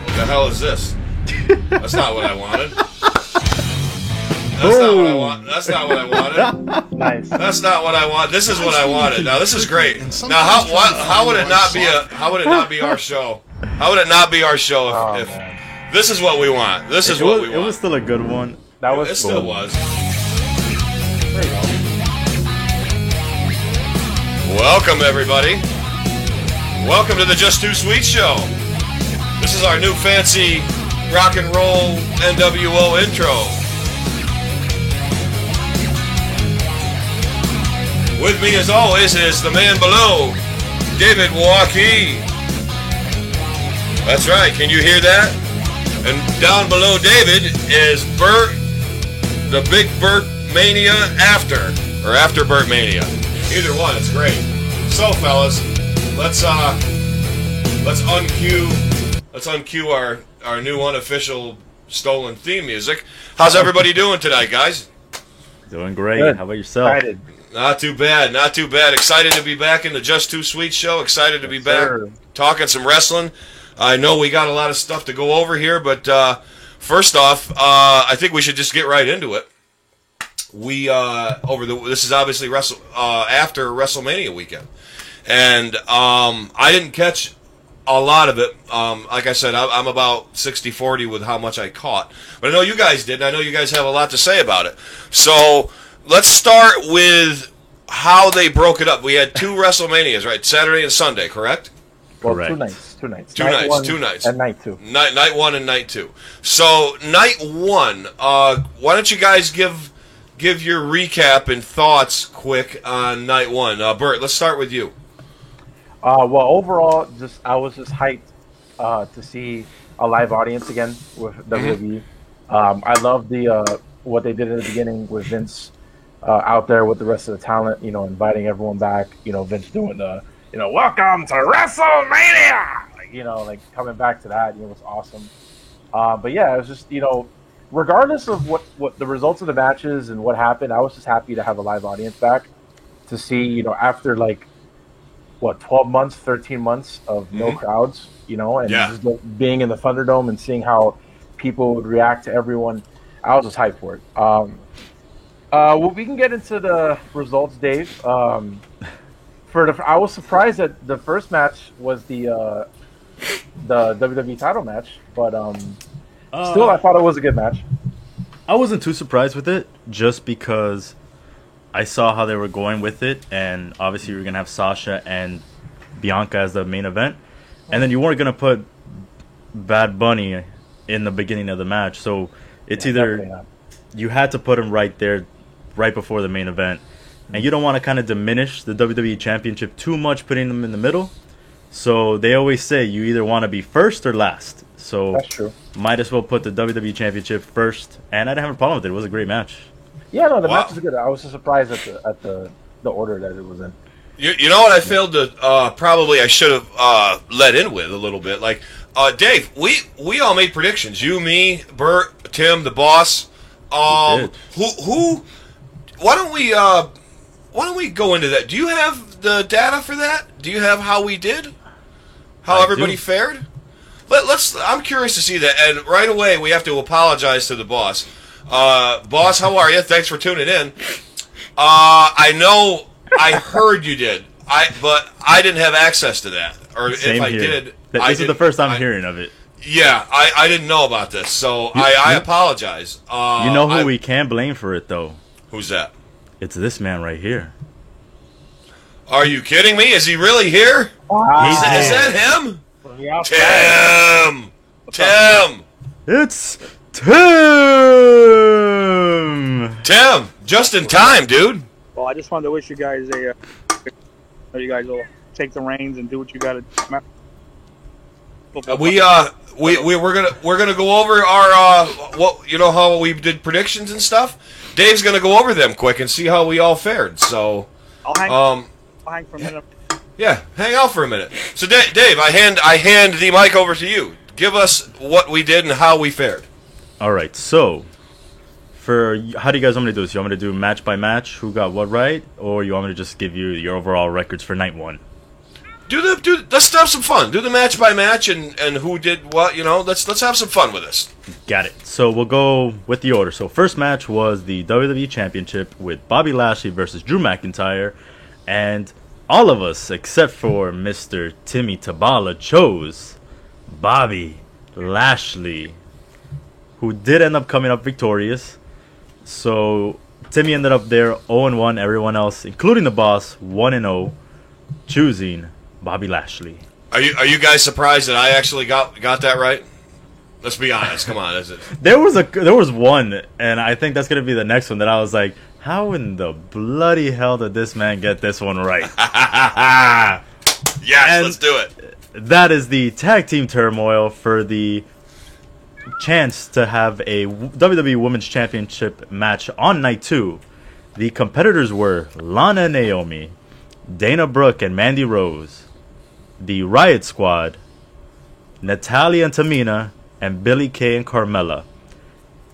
The hell is this? That's not what I wanted. That's not what I want. That's not what I wanted. Nice. That's not what I want. This is what I wanted. Now this is great. Now how would it not be our show? How would it not be our show if this is what we want? This is what we want. It was still a good one. That was It still was. There you go. Welcome everybody. Welcome to the Just Too Sweet show. This is our new fancy rock and roll NWO intro. With me as always is the man below, David Waukee. That's right, can you hear that? And down below David is Bert, the Big Bert Mania after Bert Mania. Either one, it's great. So fellas, let's uncue our new unofficial stolen theme music. How's everybody doing tonight, guys? Doing great. Good. How about yourself? Excited. Not too bad, not too bad. Excited to be back in the Just Too Sweet show. Excited to be back talking some wrestling. I know we got a lot of stuff to go over here, but first off, I think we should just get right into it. This is obviously after WrestleMania weekend, and I didn't catch a lot of it. Like I said, I'm about 60-40 with how much I caught, but I know you guys did, and I know you guys have a lot to say about it. So let's start with how they broke it up. We had two WrestleManias, right? Saturday and Sunday, correct? Well, Correct. two nights. Two nights. And night two. Night one and night two. So night one, why don't you guys give your recap and thoughts quick on night one? Bert, let's start with you. Well, overall, I was just hyped to see a live audience again with WWE. I love what they did in the beginning with Vince out there with the rest of the talent, inviting everyone back. Vince doing the, welcome to WrestleMania. Like coming back to that, was awesome. But yeah, it was just, regardless of what the results of the matches and what happened, I was just happy to have a live audience back to see, after 12 months, 13 months of no crowds, and just being in the Thunderdome and seeing how people would react to everyone. I was just hyped for it. Well, we can get into the results, Dave. I was surprised that the first match was the WWE title match, but still, I thought it was a good match. I wasn't too surprised with it, just because I saw how they were going with it, and obviously you were going to have Sasha and Bianca as the main event, and then you weren't going to put Bad Bunny in the beginning of the match, so it's either you had to put him right there, right before the main event, and you don't want to kind of diminish the WWE Championship too much putting them in the middle, so they always say you either want to be first or last, so that's true. Might as well put the WWE Championship first, and I didn't have a problem with it. It was a great match. Yeah, no, the match was good. I was just surprised at the order that it was in. You know what I failed to probably I should have let in with a little bit. Like Dave, we all made predictions. You, me, Bert, Tim, the boss. Who? Why don't we go into that? Do you have the data for that? Do you have how we did? How everybody fared? Let's. I'm curious to see that. And right away, we have to apologize to the boss. Boss, how are you? Thanks for tuning in. I know I heard you did, but I didn't have access to that. Or Same if I here. did, This is the first time hearing of it. Yeah, I didn't know about this, so I apologize. You know who we can't blame for it, though? Who's that? It's this man right here. Are you kidding me? Is he really here? Is that him? Tim! It's Tim! Tim! Just in time, dude. Well, I just wanted to wish you guys you guys will take the reins and do what you got to. We're gonna go over our how we did predictions and stuff. Dave's gonna go over them quick and see how we all fared. So I'll hang for a minute. Yeah, hang out for a minute. So Dave, I hand the mic over to you. Give us what we did and how we fared. All right, so how do you guys want me to do this? You want me to do match by match, who got what right, or you want me to just give you your overall records for night one? let's have some fun. Do the match by match and who did what. Let's have some fun with this. Got it. So we'll go with the order. So first match was the WWE Championship with Bobby Lashley versus Drew McIntyre, and all of us except for Mr. Timmy Tabala chose Bobby Lashley, who did end up coming up victorious. So Timmy ended up there 0-1. Everyone else, including the boss, 1-0, choosing Bobby Lashley. Are you guys surprised that I actually got that right? Let's be honest. Come on, is it? There was one, and I think that's gonna be the next one that I was like, how in the bloody hell did this man get this one right? Yes, And let's do it. that is the tag team turmoil for the chance to have a WWE Women's Championship match on night 2. The competitors were Lana and Naomi, Dana Brooke and Mandy Rose, the Riot Squad, Natalya and Tamina, and Billie Kay and Carmella.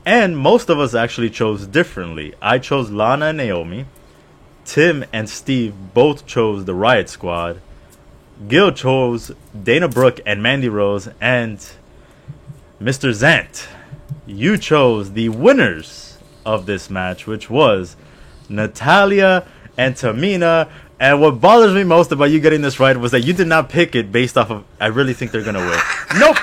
And most of us actually chose differently. I chose Lana and Naomi. Tim and Steve both chose the Riot Squad. Gil chose Dana Brooke and Mandy Rose. And Mr. Zant, you chose the winners of this match, which was Natalya and Tamina. And what bothers me most about you getting this right was that you did not pick it based off of, I really think they're going to win. Nope.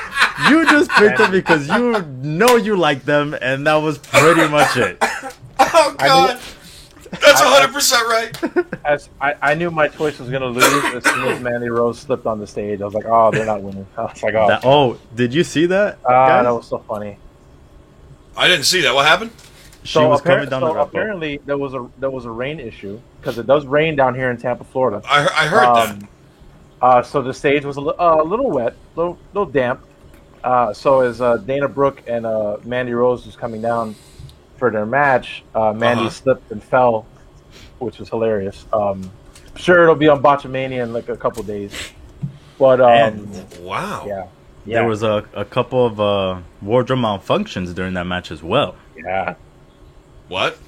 You just picked them because you know you like them, and that was pretty much it. Oh, God. That's 100% right. I knew my choice was gonna lose as soon as Mandy Rose slipped on the stage. I was like, oh, they're not winning. I was like, oh, Did you see that? that was so funny. I didn't see that. What happened? She was coming down the ramp. Apparently there was a rain issue because it does rain down here in Tampa, Florida. I heard that. So the stage was a little wet, little damp. So as Dana Brooke and Mandy Rose was coming down for their match, Mandy slipped and fell, which was hilarious. Sure, it'll be on Botchamania in like a couple days. But wow. Yeah. There was a couple of wardrobe malfunctions during that match as well. Yeah. What?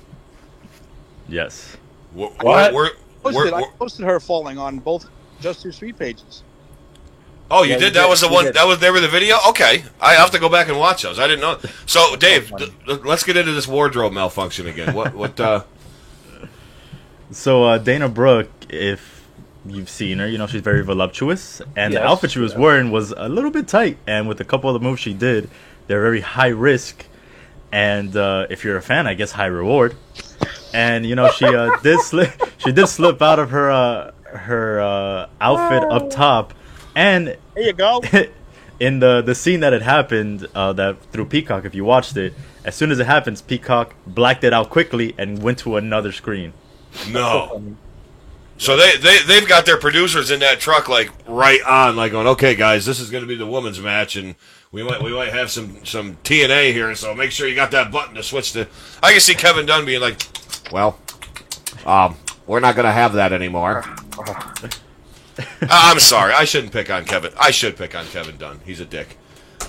Yes. What? I posted her falling on both Just Too Sweet pages. Oh, you did? That was the one. did. That was there with the video. Okay, I have to go back and watch those. I didn't know. So, Dave, let's get into this wardrobe malfunction again. What? So Dana Brooke, if you've seen her, you know she's very voluptuous, and the outfit she was wearing was a little bit tight. And with a couple of the moves she did, they're very high risk, and if you're a fan, I guess high reward. And you know she did slip out of her outfit up top. And there you go. In the scene that had happened, that through Peacock, if you watched it, as soon as it happens, Peacock blacked it out quickly and went to another screen. No. So they've got their producers in that truck like right on, like going, okay, guys, this is going to be the women's match, and we might have some TNA here, so make sure you got that button to switch to. I can see Kevin Dunn being like, well, we're not going to have that anymore. I'm sorry. I shouldn't pick on Kevin. I should pick on Kevin Dunn. He's a dick.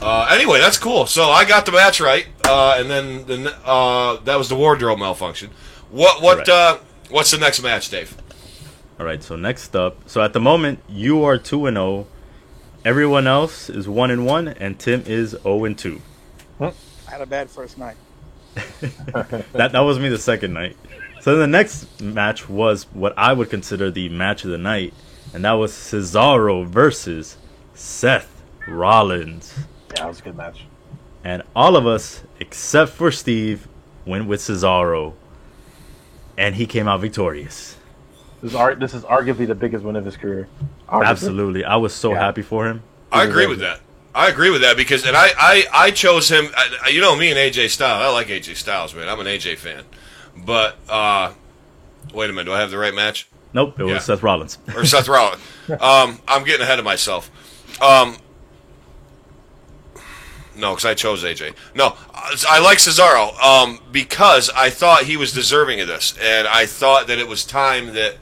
Anyway, that's cool. So I got the match right, and then that was the wardrobe malfunction. What's the next match, Dave? All right. So next up, so at the moment you are 2-0. Everyone else is 1-1, and Tim is 0-2. I had a bad first night. That was me the second night. So the next match was what I would consider the match of the night. And that was Cesaro versus Seth Rollins. Yeah, that was a good match. And all of us, except for Steve, went with Cesaro. And he came out victorious. This is arguably the biggest win of his career. Arguably. Absolutely. I was so happy for him. I agree with that. Because, and I chose him. You know me and AJ Styles. I like AJ Styles, man. I'm an AJ fan. But, wait a minute. Do I have the right match? Nope, it was Seth Rollins. Or Seth Rollins. I'm getting ahead of myself. No, because I chose AJ. No, I like Cesaro because I thought he was deserving of this, and I thought that it was time that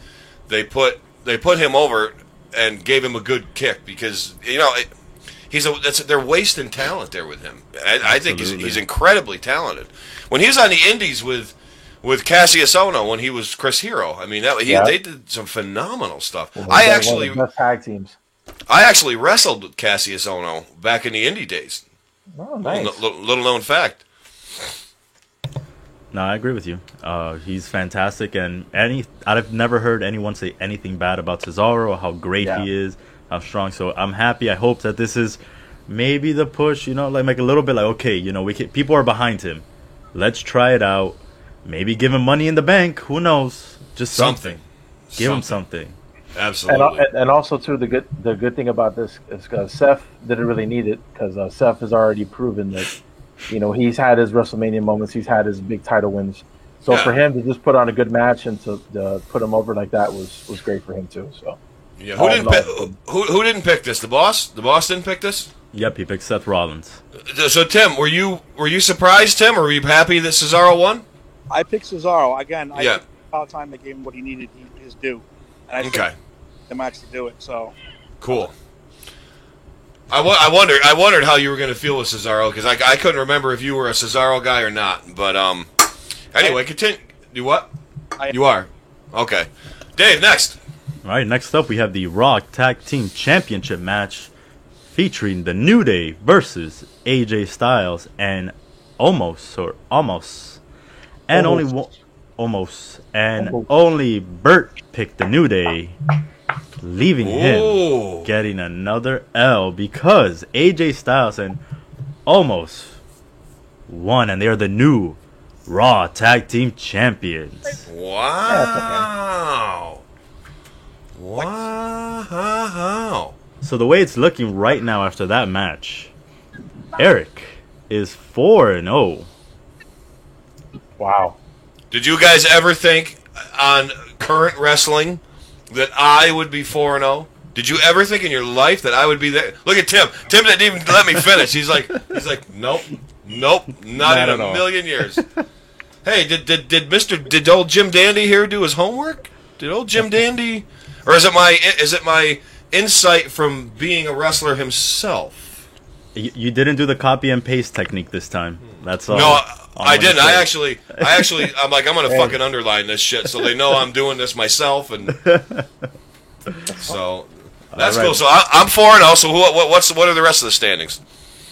they put him over and gave him a good kick because they're wasting talent there with him. I think he's incredibly talented. When he was on the Indies with Cassius Ohno when he was Chris Hero, I mean they did some phenomenal stuff. One of the best tag teams. I actually wrestled with Cassius Ohno back in the indie days. Oh, nice. Little known fact. No, I agree with you. He's fantastic, and I've never heard anyone say anything bad about Cesaro or how great he is, how strong. So I'm happy. I hope that this is maybe the push. Like a little bit like, okay, people are behind him. Let's try it out. Maybe give him Money in the Bank. Who knows? Just something. Give him something. Absolutely. And also too, the good thing about this is Seth didn't really need it because Seth has already proven that he's had his WrestleMania moments, he's had his big title wins. So for him to just put on a good match and to put him over like that was great for him too. So yeah, who didn't pick this? The boss? The boss didn't pick this? Yep, he picked Seth Rollins. So Tim, were you surprised, Tim, or were you happy that Cesaro won? I picked Cesaro again. I think about time they gave him what he needed, his due, and I think the match to do it. So cool. I wondered how you were going to feel with Cesaro because I couldn't remember if you were a Cesaro guy or not. But anyway, continue. You what? You are. Okay. Dave, next. All right, next up we have the Raw Tag Team Championship match featuring The New Day versus AJ Styles and only Burt picked The New Day, leaving him getting another L because AJ Styles and Omos won, and they're the new Raw Tag Team Champions. Wow. Wow. So the way it's looking right now after that match, Eric is 4-0. Wow. Did you guys ever think on current wrestling that I would be 4-0? Did you ever think in your life that I would be there? Look at Tim. Tim didn't even let me finish. He's like, nope, not in a million years. Hey, did old Jim Dandy here do his homework? Did old Jim Dandy, or is it my insight from being a wrestler himself? You didn't do the copy and paste technique this time. That's all. No, I didn't. I actually, I'm like, I'm gonna fucking underline this shit so they know I'm doing this myself, and so that's cool. So I'm 4-0. So what are the rest of the standings?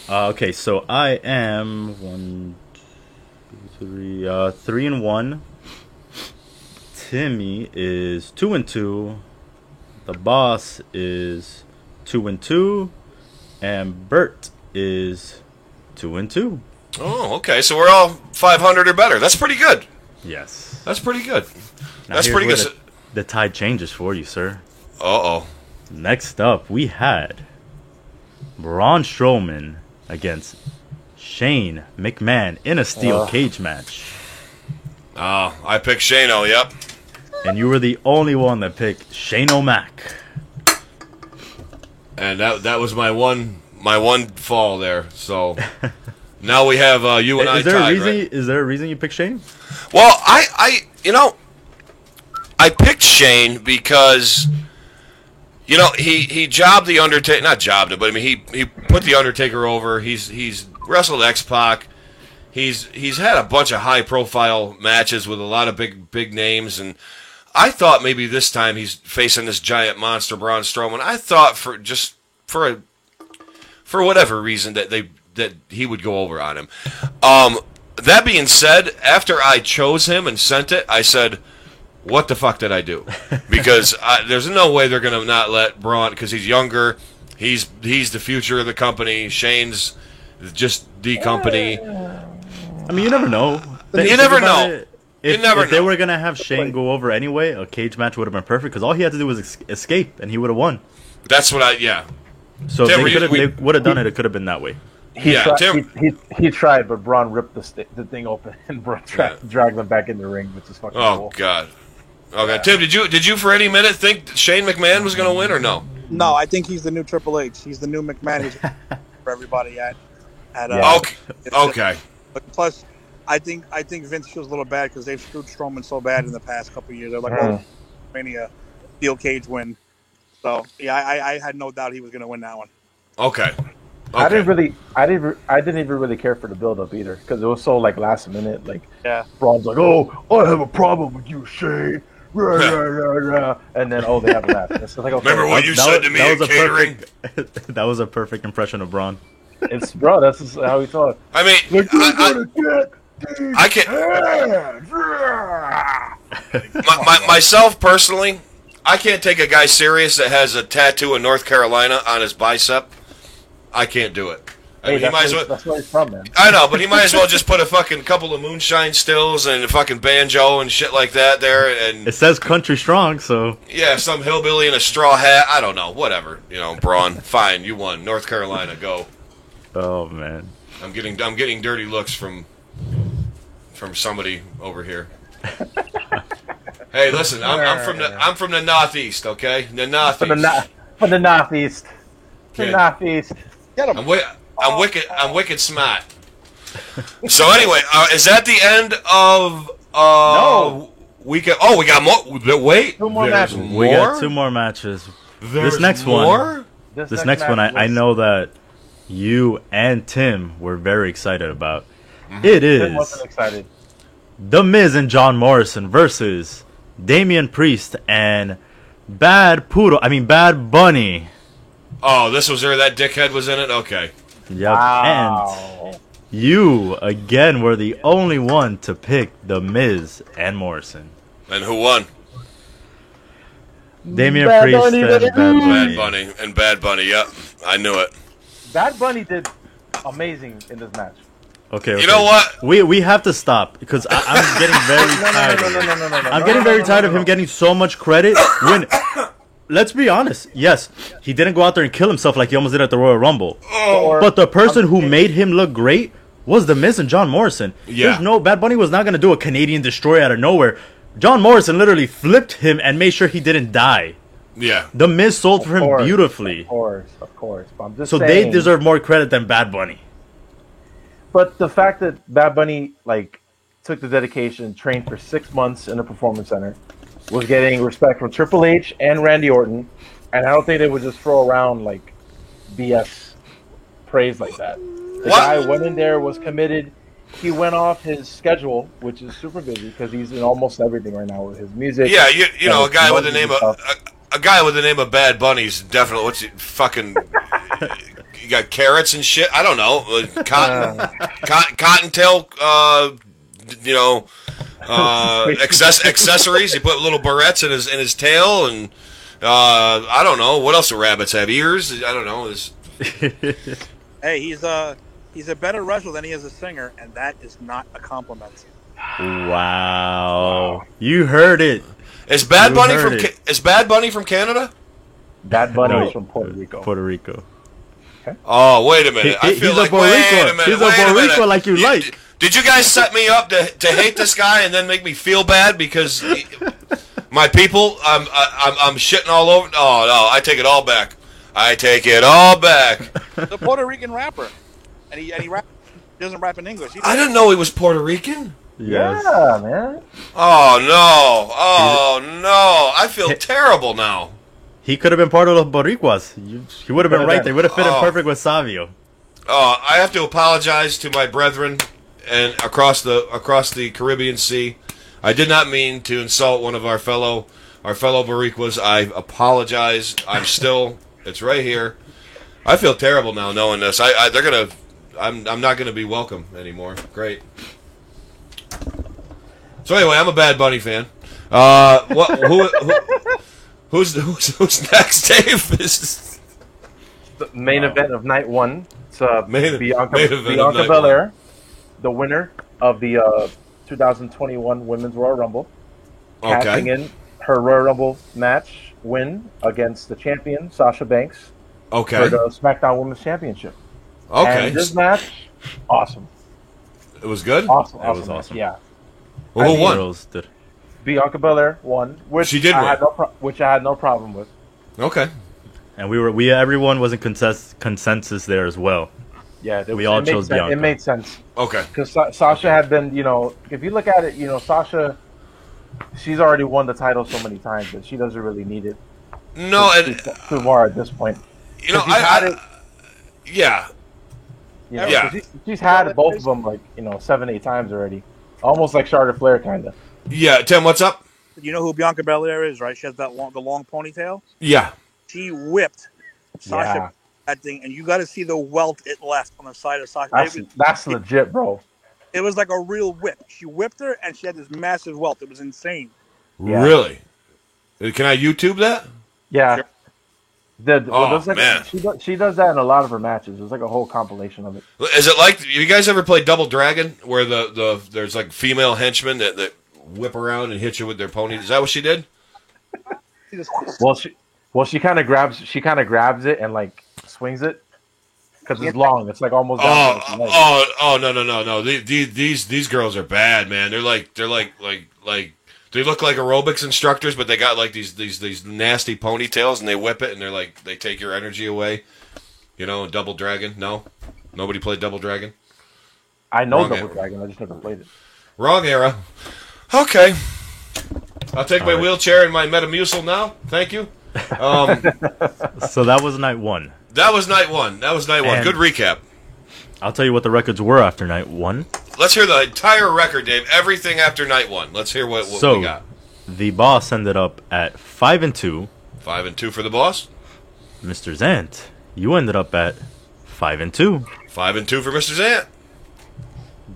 Okay, so I am 3-1. Timmy is 2-2. The boss is 2-2, and Bert is 2-2. Oh, okay. So we're all 500 or better. That's pretty good. Yes. That's pretty good. Now That's pretty good. The tide changes for you, sir. Uh-oh. Next up, we had Braun Strowman against Shane McMahon in a steel cage match. Oh, I picked Shane-O, yep. And you were the only one that picked Shane O'Mac. And that was my one fall there. So now we have you and I tied, right? Is there a reason you picked Shane? Well, I picked Shane because he jobbed the Undertaker, not jobbed him, but I mean he put the Undertaker over. He's wrestled X-Pac. He's had a bunch of high profile matches with a lot of big names, and I thought maybe this time he's facing this giant monster Braun Strowman. I thought for whatever reason that he would go over on him. That being said, after I chose him and sent it, I said, what the fuck did I do? Because there's no way they're going to not let Braun, because he's younger, he's the future of the company, Shane's just the company. I mean, you never know. You never know. If they were going to have Shane go over anyway, a cage match would have been perfect, because all he had to do was escape, and he would have won. That's what So if they would have done it, it could have been that way. He tried, but Braun ripped the thing open and dragged them back in the ring, which is fucking cool. Oh, God. Okay, yeah. Tim, did you for any minute think Shane McMahon was going to win or no? No, I think he's the new Triple H. He's the new McMahon who's for everybody at okay. But plus, I think Vince feels a little bad because they've screwed Strowman so bad in the past couple of years. They're like, Mania steel cage win. So yeah, I had no doubt he was going to win that one. Okay. I didn't even really care for the build up either because it was so like last minute. Like, Braun's like, "Oh, I have a problem with you, Shane. rah, rah, rah, rah, and then they have a laugh. It's like, okay, Remember what you said to me at catering? That was a perfect impression of Braun. It's bro. That's just how he thought. I mean, I can't. Myself personally, I can't take a guy serious that has a tattoo of North Carolina on his bicep. I can't do it. I mean, that's where he's from, man. I know, but he might as well just put a fucking couple of moonshine stills and a fucking banjo and shit like that there. And it says country strong, so yeah, some hillbilly in a straw hat. I don't know, whatever. You know, Braun, fine, you won. North Carolina, go. Oh man, I'm getting dirty looks from somebody over here. Hey, listen, I'm from the Northeast, okay? The Northeast. From the Northeast. The Northeast. Get him. I'm wicked smart. So anyway, is that the end of No. we got more. Wait, Two more matches. we got 2 more matches. This next one, I know that you and Tim were very excited about. It Tim wasn't is excited. The Miz and John Morrison versus Damian Priest and Bad Bunny. Oh, this was where that dickhead was in it. Okay. Yep. Wow. And you again were the only one to pick The Miz and Morrison. And who won? Damian Bad Priest Bunny, and Bad Bunny and Bad Bunny. Yep, I knew it. Bad Bunny did amazing in this match. Okay. You know what? We have to stop because I'm getting very tired. I'm getting very tired of him getting so much credit when. Let's be honest. Yes, he didn't go out there and kill himself like he almost did at the Royal Rumble. But the person who made him look great was The Miz and John Morrison. Yeah. Bad Bunny was not going to do a Canadian Destroyer out of nowhere. John Morrison literally flipped him and made sure he didn't die. Yeah. The Miz sold for him beautifully. Of course. But I'm just So saying, they deserve more credit than Bad Bunny. But the fact that Bad Bunny took the dedication, trained for 6 months in a performance center, was getting respect from Triple H and Randy Orton, and I don't think they would just throw around BS praise like that. The guy went in there, was committed. He went off his schedule, which is super busy because he's in almost everything right now with his music. Yeah, you know, a guy with the name of Bad Bunny's definitely fucking. You got carrots and shit. I don't know, cottontail. Accessories. He put little barrettes in his tail, and I don't know what else do rabbits have, ears. I don't know. Hey, he's a better wrestler than he is a singer, and that is not a compliment. Wow. You heard it. Is Bad Bunny from Canada? Bad Bunny is from Puerto Rico. Puerto Rico. Okay. Oh, wait a minute. I feel like Puerto Rico. He's a Puerto Rico like you like. Did you guys set me up to hate this guy and then make me feel bad because my people? I'm shitting all over. Oh no, I take it all back. I take it all back. The Puerto Rican rapper, and he doesn't rap in English. I didn't know he was Puerto Rican. Yes. Yeah, man. Oh no! I feel terrible now. He could have been part of the Boricuas. He would have been right there. He would have fit in perfect with Savio. Oh, I have to apologize to my brethren and across the Caribbean Sea. I did not mean to insult one of our fellow Boricuas. I apologize. It's right here. I feel terrible now knowing this. I'm not gonna be welcome anymore. Great. So anyway, I'm a Bad Bunny fan. Who's next, Dave? The main event of night one. It's Bianca Belair, Belair, the winner of the 2021 Women's Royal Rumble, cashing in her Royal Rumble match win against the champion Sasha Banks for the SmackDown Women's Championship. Okay, and this match, awesome. It was good. Awesome. It was awesome. Yeah. Well, who won? Bianca Belair won, which she did win. Which I had no problem with. Okay. And everyone was in consensus there as well. Yeah, we all chose Bianca. It made sense. Okay. Because Sasha had been, if you look at it, Sasha, she's already won the title so many times that she doesn't really need it. No, to more at this point. Yeah. She's had both of them 7-8 times already, almost like Charlotte Flair kind of. Yeah, Tim, what's up? You know who Bianca Belair is, right? She has the long ponytail. Yeah. She whipped Sasha that thing, and you got to see the welt it left on the side of Sasha. That's legit, bro. It was like a real whip. She whipped her, and she had this massive welt. It was insane. Yeah. Really? Can I YouTube that? Yeah. Sure. Man. She does that in a lot of her matches. There's like a whole compilation of it. Is it like you guys ever play Double Dragon, where there's like female henchmen that whip around and hit you with their ponies? Is that what she did? Well, she kind of grabs it and like swings it because it's long. It's like almost. No. These girls are bad, man. They're like they look like aerobics instructors, but they got like these nasty ponytails, and they whip it, and they're like they take your energy away. You know, Double Dragon. No, nobody played Double Dragon. I know Double Dragon. I just never played it. Wrong era. Okay, I'll take my wheelchair and my Metamucil now. Thank you. So that was night one. That was night one. Good recap. I'll tell you what the records were after night one. Let's hear the entire record, Dave. Everything after night one. Let's hear what we got. The boss ended up at 5-2. 5-2 for the boss. Mr. Zant, you ended up at 5-2. 5-2 for Mr. Zant.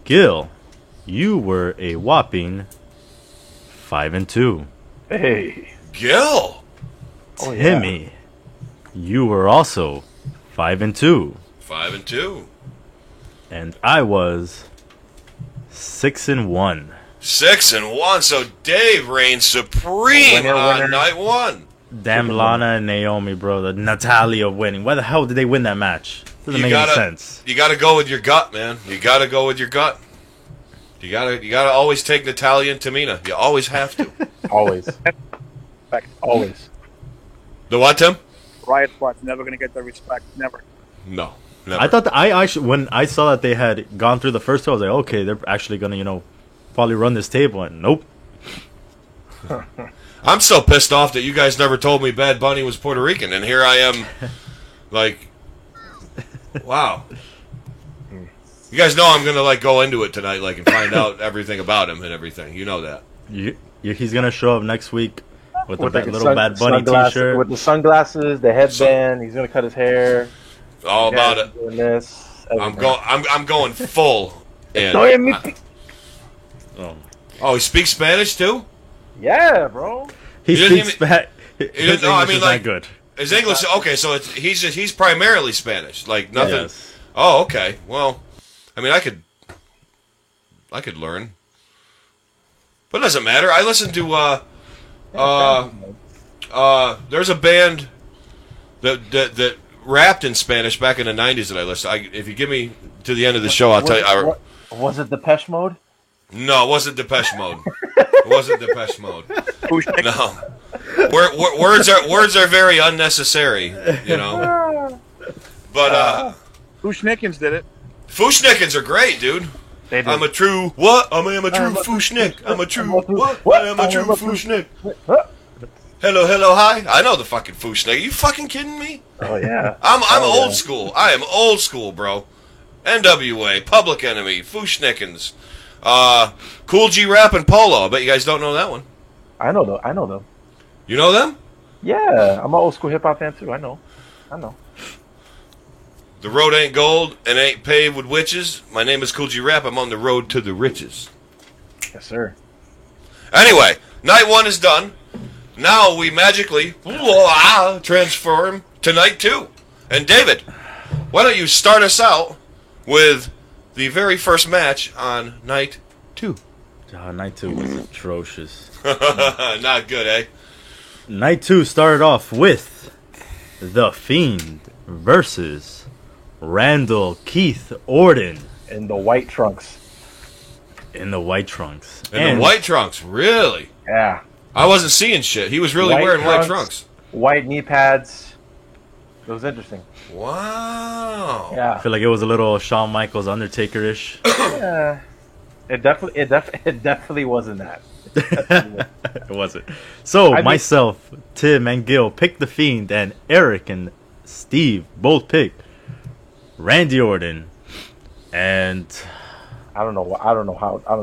Gil, you were a whopping 5-2. Hey, Gil. Oh, yeah. Timmy, you were also 5-2. 5-2. And I was 6-1. 6-1. So Dave reigns supreme on night one. Damn Lana and Naomi, bro. The Natalia winning. Why the hell did they win that match? Doesn't make any sense. You gotta go with your gut, man. You gotta go with your gut. You gotta always take Natalia and Tamina. You always have to. Always. Always. The what, Tim? Riot Squad's never going to get their respect. Never. No. Never. I thought that when I saw that they had gone through the first two, I was like, okay, they're actually gonna, probably run this table. And nope. I'm so pissed off that you guys never told me Bad Bunny was Puerto Rican, and here I am, like, wow. You guys know I'm gonna go into it tonight, and find out everything about him and everything. You know that. He's gonna show up next week with a little Bad Bunny T-shirt, with the sunglasses, the headband. He's gonna cut his hair. All about it. Doing this, I'm going full. In. He speaks Spanish too. Yeah, bro. He speaks Spanish. His English is not good. His English, okay, so he's primarily Spanish, nothing. Yes. Oh, okay. Well, I mean, I could learn, but it doesn't matter. I listen to there's a band that rapped in Spanish back in the 90s that I listened. If you give me to the end of the show, I'll tell you. Was it Depeche Mode? No, it wasn't Depeche Mode. It wasn't Depeche Mode. No. Words are very unnecessary, But Fushnikins did it. Fushnikins are great, dude. I'm a true what? I am a true Fushnik. I'm a true what? I am a true Fushnik. Hello, hi. I know the fucking Fushnik. Are you fucking kidding me? Oh yeah. I'm old school. I am old school, bro. NWA, Public Enemy, Fushnikins, Cool G Rap and Polo. I bet you guys don't know that one. I know them. You know them? Yeah, I'm an old school hip hop fan too. I know. The road ain't gold and ain't paved with witches. My name is Cool G Rap. I'm on the road to the riches. Yes, sir. Anyway, night one is done. Now we magically transform to night two. And David, why don't you start us out with the very first match on night two? Night two was atrocious. Not good, eh? Night two started off with The Fiend versus Randall Keith Orton. In the white trunks. In the white trunks, really? Yeah. I wasn't seeing shit. He was really wearing white trunks. White knee pads. It was interesting. Wow. Yeah. I feel like it was a little Shawn Michaels Undertaker-ish. Yeah. It definitely wasn't that. It wasn't. So myself, Tim, and Gil picked The Fiend, and Eric and Steve both picked Randy Orton. And I don't know. I don't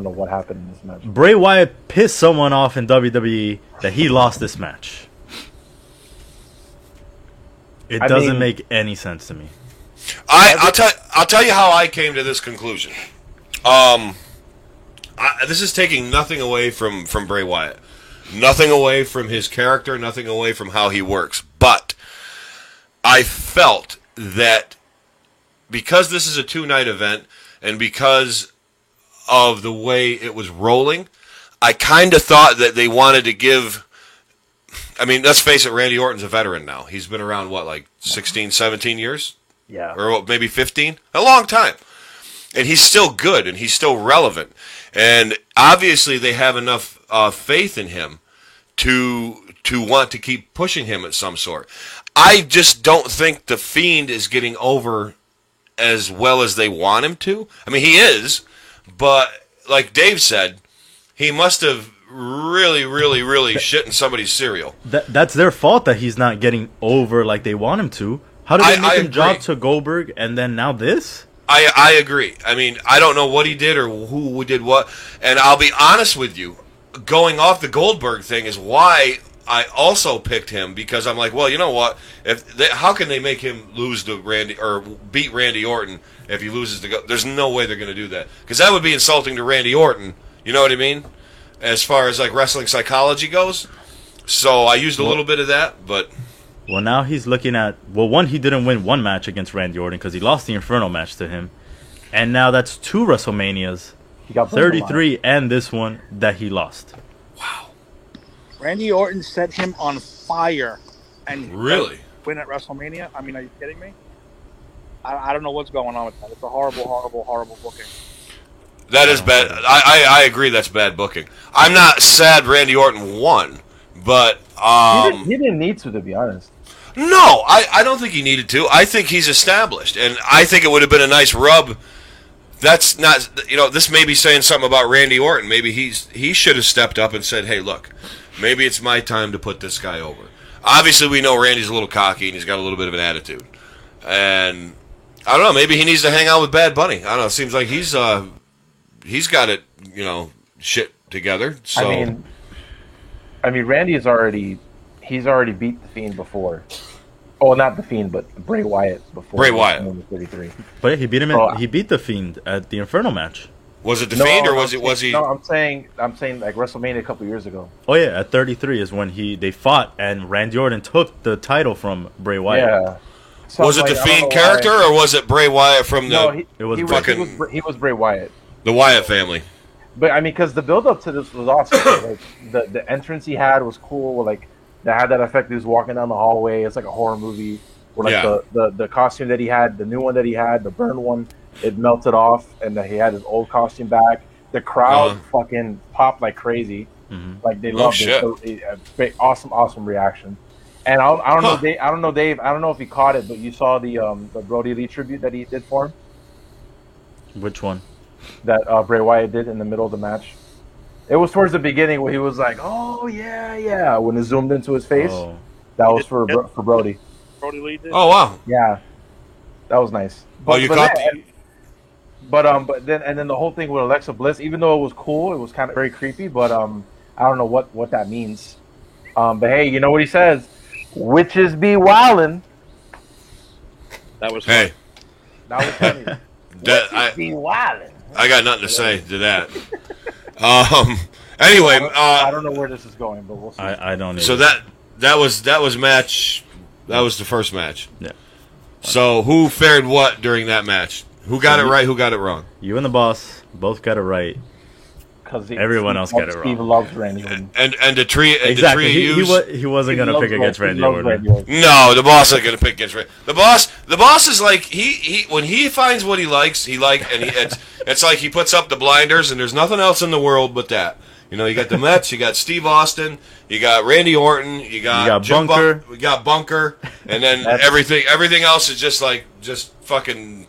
know what happened in this match. Bray Wyatt pissed someone off in WWE that he lost this match. It doesn't make any sense to me. I'll tell you how I came to this conclusion. This is taking nothing away from Bray Wyatt, nothing away from his character, nothing away from how he works. But I felt that because this is a 2-night event and because of the way it was rolling, I kind of thought that they wanted to give. I mean, let's face it, Randy Orton's a veteran now. He's been around, what, like 16, 17 years? Yeah. Or what, maybe 15? A long time. And he's still good, and he's still relevant. And obviously they have enough faith in him to want to keep pushing him at some sort. I just don't think The Fiend is getting over as well as they want him to. I mean, he is, but like Dave said, he must have really shit in somebody's cereal. That's their fault that he's not getting over like they want him to. How did they make him drop to Goldberg and then now this? I agree. I mean, I don't know what he did or who did what. And I'll be honest with you, going off the Goldberg thing is why I also picked him, because I'm like, well, you know what? How can they make him lose to Randy or beat Randy Orton if he loses to There's no way they're going to do that, because that would be insulting to Randy Orton. You know what I mean? As far as like wrestling psychology goes. So I used a little bit of that, but. Well, now he's looking at... Well, one, he didn't win one match against Randy Orton because he lost the Inferno match to him. And now that's 2 WrestleManias, He got 33 and this one, that he lost. Wow. Randy Orton set him on fire. And Really? Win at WrestleMania? I mean, are you kidding me? I don't know what's going on with that. It's a horrible booking. That is bad. I agree that's bad booking. I'm not sad Randy Orton won, but... he didn't need to be honest. No, I don't think he needed to. I think he's established, and I think it would have been a nice rub. That's not, this may be saying something about Randy Orton. Maybe he should have stepped up and said, hey, look, maybe it's my time to put this guy over. Obviously, we know Randy's a little cocky, and he's got a little bit of an attitude. And, I don't know, maybe he needs to hang out with Bad Bunny. I don't know, it seems like he's got it, shit together. So. I mean, Randy's already beat The Fiend before. Oh, not The Fiend, but Bray Wyatt before. Bray Wyatt. 33. But yeah, he beat him. He beat The Fiend at the Inferno match. Was it The Fiend or was he? No, I'm saying like WrestleMania a couple years ago. Oh yeah, at 33 is when they fought and Randy Orton took the title from Bray Wyatt. Yeah. So was it The Fiend character or was it Bray Wyatt from the? No, he was Bray Wyatt. The Wyatt family. But I mean, because the build up to this was awesome. Like the entrance he had was cool. Like they had that effect. He was walking down the hallway. It's like a horror movie. Where like the costume that he had, the new one that he had, the burn one, it melted off, and he had his old costume back. The crowd fucking popped like crazy. Mm-hmm. Like they loved it. So, awesome reaction. And I don't know, Dave. I don't know if he caught it, but you saw the Brody Lee tribute that he did for him. Which one? That Bray Wyatt did in the middle of the match. It was towards the beginning where he was like, "Oh yeah," when it zoomed into his face. Oh. That was for Brody. Brody Lee did? Oh wow! Yeah, that was nice. But then the whole thing with Alexa Bliss, even though it was cool, it was kind of very creepy. But I don't know what that means. But hey, you know what he says? Witches be wildin'. That was hey. That was funny. Witches be wildin'. I got nothing to say to that. Anyway, I don't know where this is going, but we'll see. I don't either. So that was match. That was the first match. Yeah. So who fared what during that match? Who got it right? Who got it wrong? You and the boss both got it right. Because everyone else got it wrong. Steve loves Randy Orton. And the tree. Exactly. He wasn't going to pick against Randy Orton. No, the boss ain't going to pick against Randy. The boss is like he when he finds what he likes, it's like he puts up the blinders and there's nothing else in the world but that. You got the Mets, you got Steve Austin, you got Randy Orton, you got Bunker, we got Bunker, and then everything else is just fucking.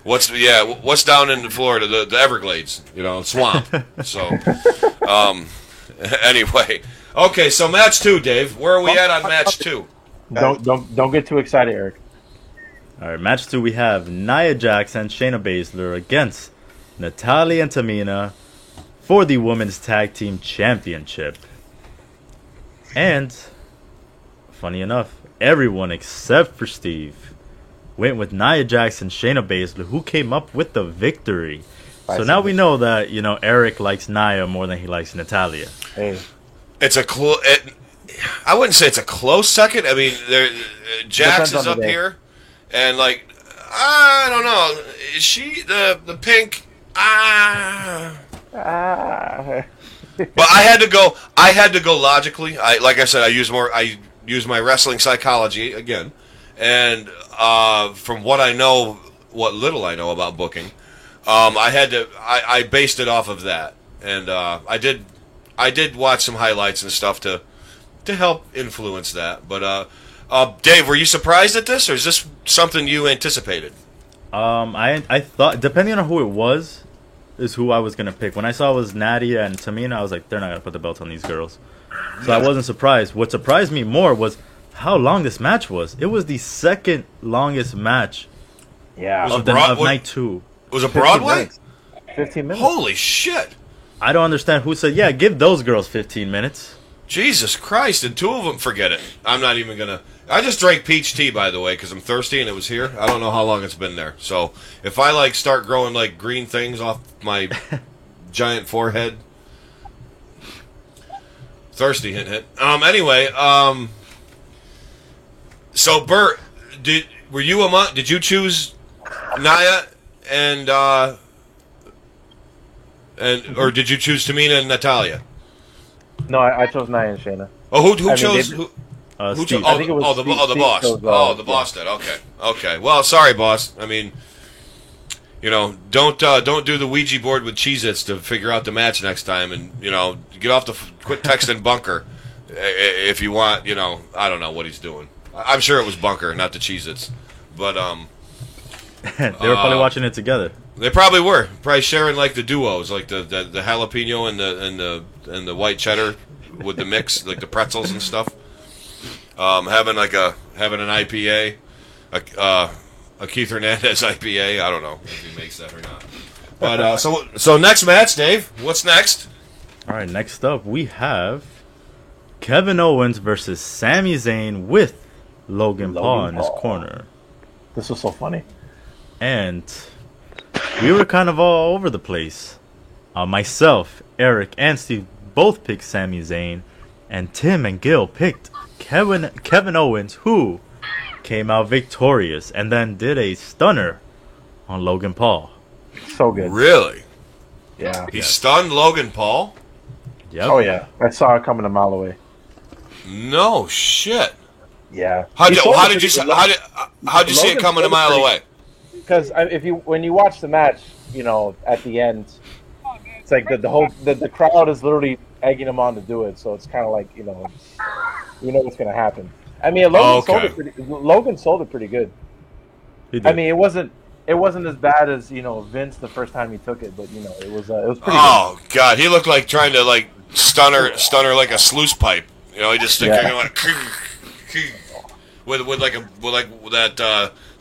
What's down in Florida? The Everglades, swamp. So, anyway, okay. So match 2, Dave. Where are we at on match 2? Don't get too excited, Eric. All right, match 2. We have Nia Jax and Shayna Baszler against Natalya and Tamina for the Women's Tag Team Championship. And, funny enough, everyone except for Steve went with Nia Jax and Shayna Baszler, who came up with the victory. So now we know that, Eric likes Nia more than he likes Natalya. Hey. It's a I wouldn't say it's a close second. I mean, Jax is up here, and I don't know. Is she the pink? But I had to go. I had to go logically. Like I said, I use my wrestling psychology again, and from what I know, what little I know about booking, I based it off of that, and I did watch some highlights and stuff to help influence that. But Dave, were you surprised at this, or is this something you anticipated? I thought, depending on who it was, is who I was gonna pick. When I saw it was Nadia and Tamina, I was like, they're not gonna put the belt on these girls. So I wasn't surprised. What surprised me more was how long this match was. It was the second longest match of night 2. Was it Broadway? 15 minutes. Holy shit! I don't understand who said, yeah, give those girls 15 minutes. Jesus Christ, and 2 of them, forget it. I'm not even going to... I just drank peach tea, by the way, because I'm thirsty and it was here. I don't know how long it's been there. So if I, start growing, green things off my giant forehead... Thirsty, hint. Anyway, so, Bert, did you choose Nia or did you choose Tamina and Natalya? No, I chose Nia and Shayna. Oh, who chose? Who chose? Steve. I think it was the Steve boss. chose, The boss did. Okay. Well, sorry, boss. I mean, don't do the Ouija board with Cheez-Its to figure out the match next time, and get off quit texting Bunker if you want. I don't know what he's doing. I'm sure it was Bunker, not the Cheez-Its, but They were probably watching it together. They probably were sharing the duos, the jalapeno and the white cheddar with the mix, the pretzels and stuff. Having an IPA, a Keith Hernandez IPA. I don't know if he makes that or not. But so next match, Dave. What's next? All right, next up we have Kevin Owens versus Sami Zayn with Logan Paul in his corner. This was so funny. And we were kind of all over the place. Myself, Eric, and Steve both picked Sami Zayn, and Tim and Gil picked Kevin Owens, who came out victorious and then did a stunner on Logan Paul. So good. Really? Yeah. He stunned Logan Paul? Yep. Oh yeah, I saw it coming a mile away. No shit. Yeah. How'd you see it coming a mile away? Because when you watch the match, at the end, it's like the crowd is literally egging him on to do it. So it's kind of like what's gonna happen. I mean, Logan sold it pretty good. He did. I mean, it wasn't as bad as Vince the first time he took it, but it was pretty good. Oh god, he looked like trying to stunner like a sluice pipe. He just with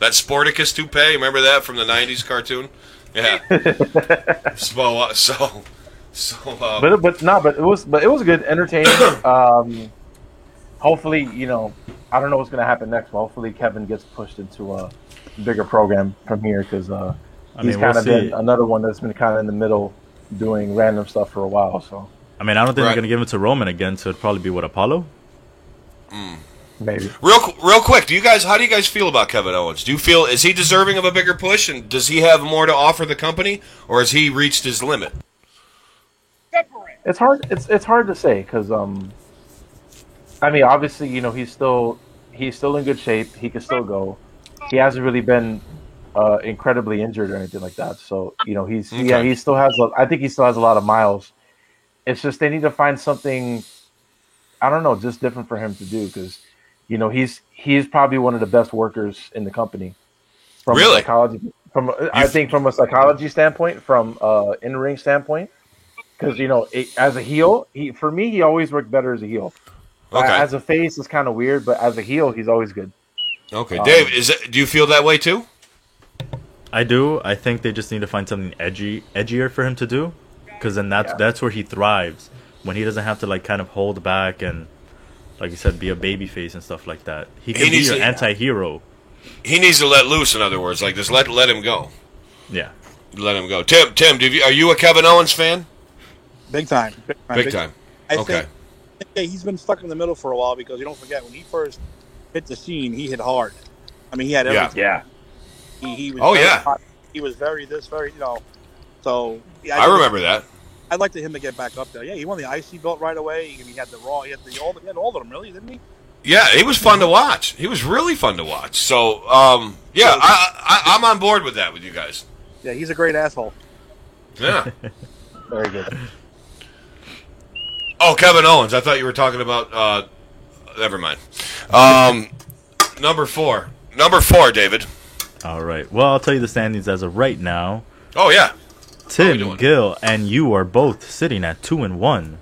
that Sporticus toupee. Remember that from the '90s cartoon? Yeah. But it was good, entertaining. Hopefully, I don't know what's going to happen next, but hopefully Kevin gets pushed into a bigger program from here because he's been another one that's been kind of in the middle doing random stuff for a while. So I don't think they're going to give it to Roman again, so it'd probably be Apollo? Maybe. Real quick, how do you guys feel about Kevin Owens? Do you feel, is he deserving of a bigger push, and does he have more to offer the company, or has he reached his limit? It's hard. It's hard to say because obviously he's still in good shape. He can still go. He hasn't really been incredibly injured or anything like that. So he still has. I think he still has a lot of miles. It's just they need to find something. I don't know, just different for him to do because he's probably one of the best workers in the company. Really? I think from a psychology standpoint, from in-ring standpoint, because as a heel, he always worked better as a heel. Okay. As a face, it's kind of weird, but as a heel, he's always good. Okay, Dave, do you feel that way too? I do. I think they just need to find something edgier for him to do, because then that's where he thrives, when he doesn't have to like kind of hold back and, like you said, be a baby face and stuff like that. He can be your anti-hero. He needs to let loose. In other words, like just let him go. Yeah, let him go. Tim, are you a Kevin Owens fan? Big time. Big time. Okay. I think he's been stuck in the middle for a while because you don't forget when he first hit the scene, he hit hard. I mean, he had everything. Yeah. He was hot. He was very So I remember that. I'd like him to get back up there. Yeah, he won the IC belt right away. He had the Raw. He had all of them, really, didn't he? Yeah, he was fun to watch. He was really fun to watch. So, I'm on board with that with you guys. Yeah, he's a great asshole. Yeah. Very good. Oh, Kevin Owens. I thought you were talking about. Never mind. Number 4. Number 4, David. All right. Well, I'll tell you the standings as of right now. Oh yeah. Tim, Gil, and you are both sitting at 2-1,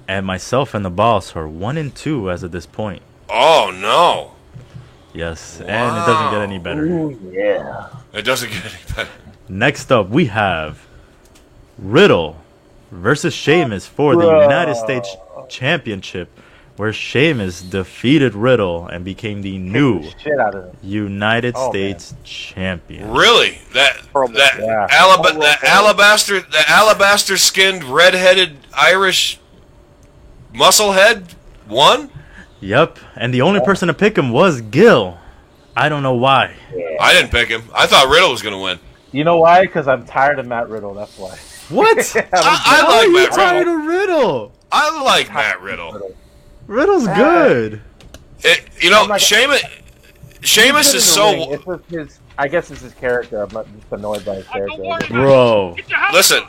and myself and the boss are 1-2 as of this point. Oh no. Yes, wow. And it doesn't get any better. Ooh, yeah. It doesn't get any better. Next up, we have Riddle versus Sheamus for the United States Championship, where Sheamus defeated Riddle and became the new United States champion. Really? That alabaster skinned redheaded Irish musclehead won? Yep, and the only person to pick him was Gil. I don't know why. Yeah. I didn't pick him. I thought Riddle was going to win. You know why? Because I'm tired of Matt Riddle. That's why. What? I like Matt tired of Riddle. I like Matt Riddle. Riddle's good. Sheamus is so. I guess it's his character. I'm not just annoyed by his character. Bro, listen,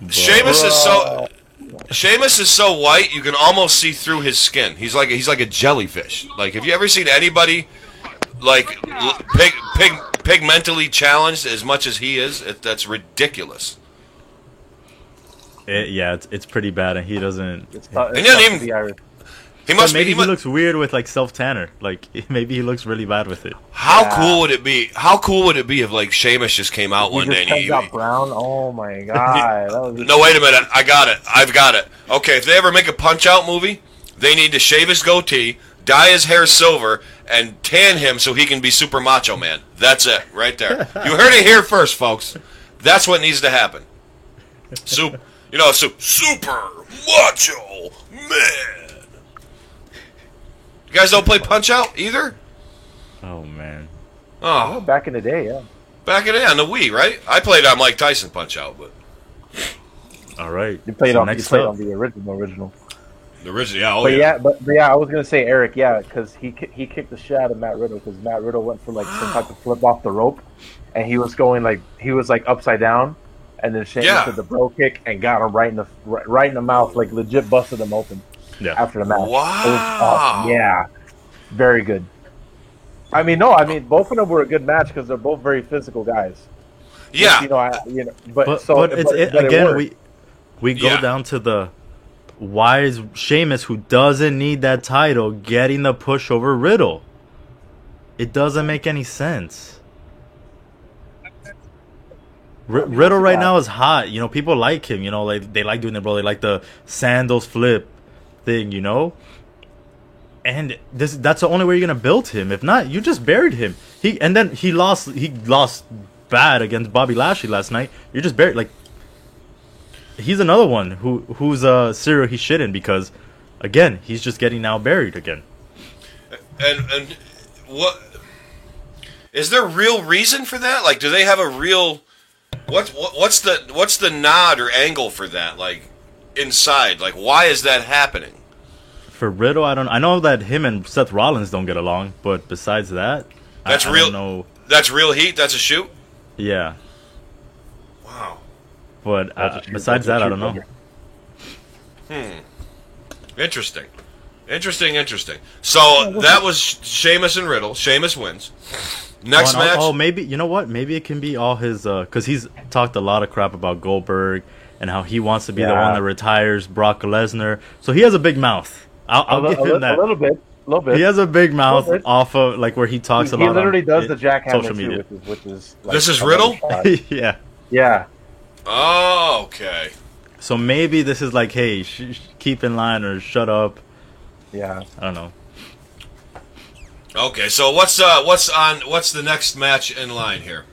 Sheamus is so white you can almost see through his skin. He's like a jellyfish. Like, have you ever seen anybody like pigmentally challenged as much as he is? That's ridiculous. It's pretty bad, and he doesn't. He must maybe be. He looks weird with like self tanner. Like maybe he looks really bad with it. How cool would it be? How cool would it be if like Sheamus just came out one day and he got brown? Oh my god! No, wait a minute. I got it. I've got it. Okay, if they ever make a Punch Out movie, they need to shave his goatee, dye his hair silver, and tan him so he can be Super Macho Man. That's it, right there. You heard it here first, folks. That's what needs to happen. Super Macho Man. You guys don't play Punch Out either? Oh man. Oh, back in the day, yeah. Back in the day on the Wii, right? I played on Mike Tyson Punch Out, but. All right. You played on the original. The original, yeah. But I was gonna say Eric, because he kicked the shit out of Matt Riddle because Matt Riddle went for like some type of flip off the rope, and he was upside down, and then Sheamus did the bro kick and got him right in the mouth, like legit busted him open. Yeah. After the match. Wow. It was awesome. Yeah. Very good. Both of them were a good match because they're both very physical guys. Yeah. We go down to the why is Sheamus, who doesn't need that title, getting the push over Riddle? It doesn't make any sense. Riddle right now is hot. People like him. They like doing it, bro. They like the sandals flip thing, and that's the only way you're gonna build him. If not, you just buried him. He lost bad against Bobby Lashley last night. You're just buried. Like, he's another one who's a serial he shouldn't, because again, he's just getting now buried again. And what is there real reason for that? Like, do they have a real what's the nod or angle for that? Like, inside, like, why is that happening? For Riddle, I know that him and Seth Rollins don't get along, but besides that, that's real. Don't know. That's real heat. That's a shoot. Yeah. Wow. But besides that, I don't know. Interesting. So that was Sheamus and Riddle. Sheamus wins. Next match. Oh, maybe you know what? Maybe it can be all his because he's talked a lot of crap about Goldberg and how he wants to be the one that retires Brock Lesnar. So he has a big mouth. I'll give him that. A little bit. little bit. He has a big mouth Little bit. off of like where he talks He a lot. literally on does the jackhammer social too, media. which is like, This is Riddle? Yeah. Yeah. Oh, okay. So maybe this is like, hey, keep in line or shut up. Yeah. I don't know. Okay, so what's the next match in line here?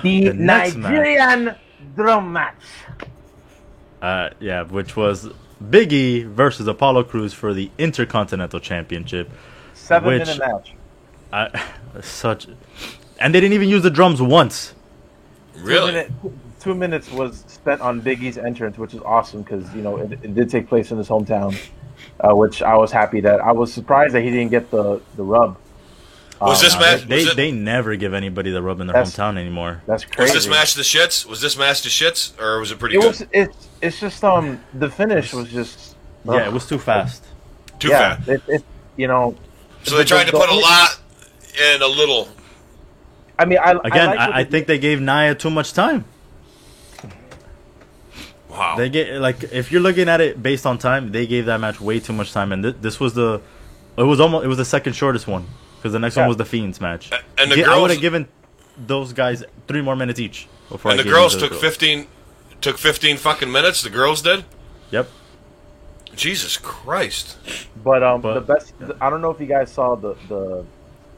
The, The next Nigerian drum match. Yeah, which was Big E versus Apollo Crews for the Intercontinental Championship. 7-minute match. And they didn't even use the drums once. Really? 2 minutes was spent on Big E's entrance, which is awesome because it did take place in his hometown, which I was happy that. I was surprised that he didn't get the rub. Was this match? They never give anybody the rub in their hometown anymore. That's crazy. Was this match the shits? Was this match the shits, or was it pretty It good? was. It's just the finish was just. Yeah, it was too fast. Too fast. So they tried to put a lot in a little. I mean, I think they gave Nia too much time. Wow. They get if you're looking at it based on time, they gave that match way too much time, and this was it was the second shortest one because the next one was the Fiends match. And the I girls would have given those guys 3 more minutes each before. And the girls took 15 fucking minutes. The girls did. Yep. Jesus Christ. But the best. I don't know if you guys saw the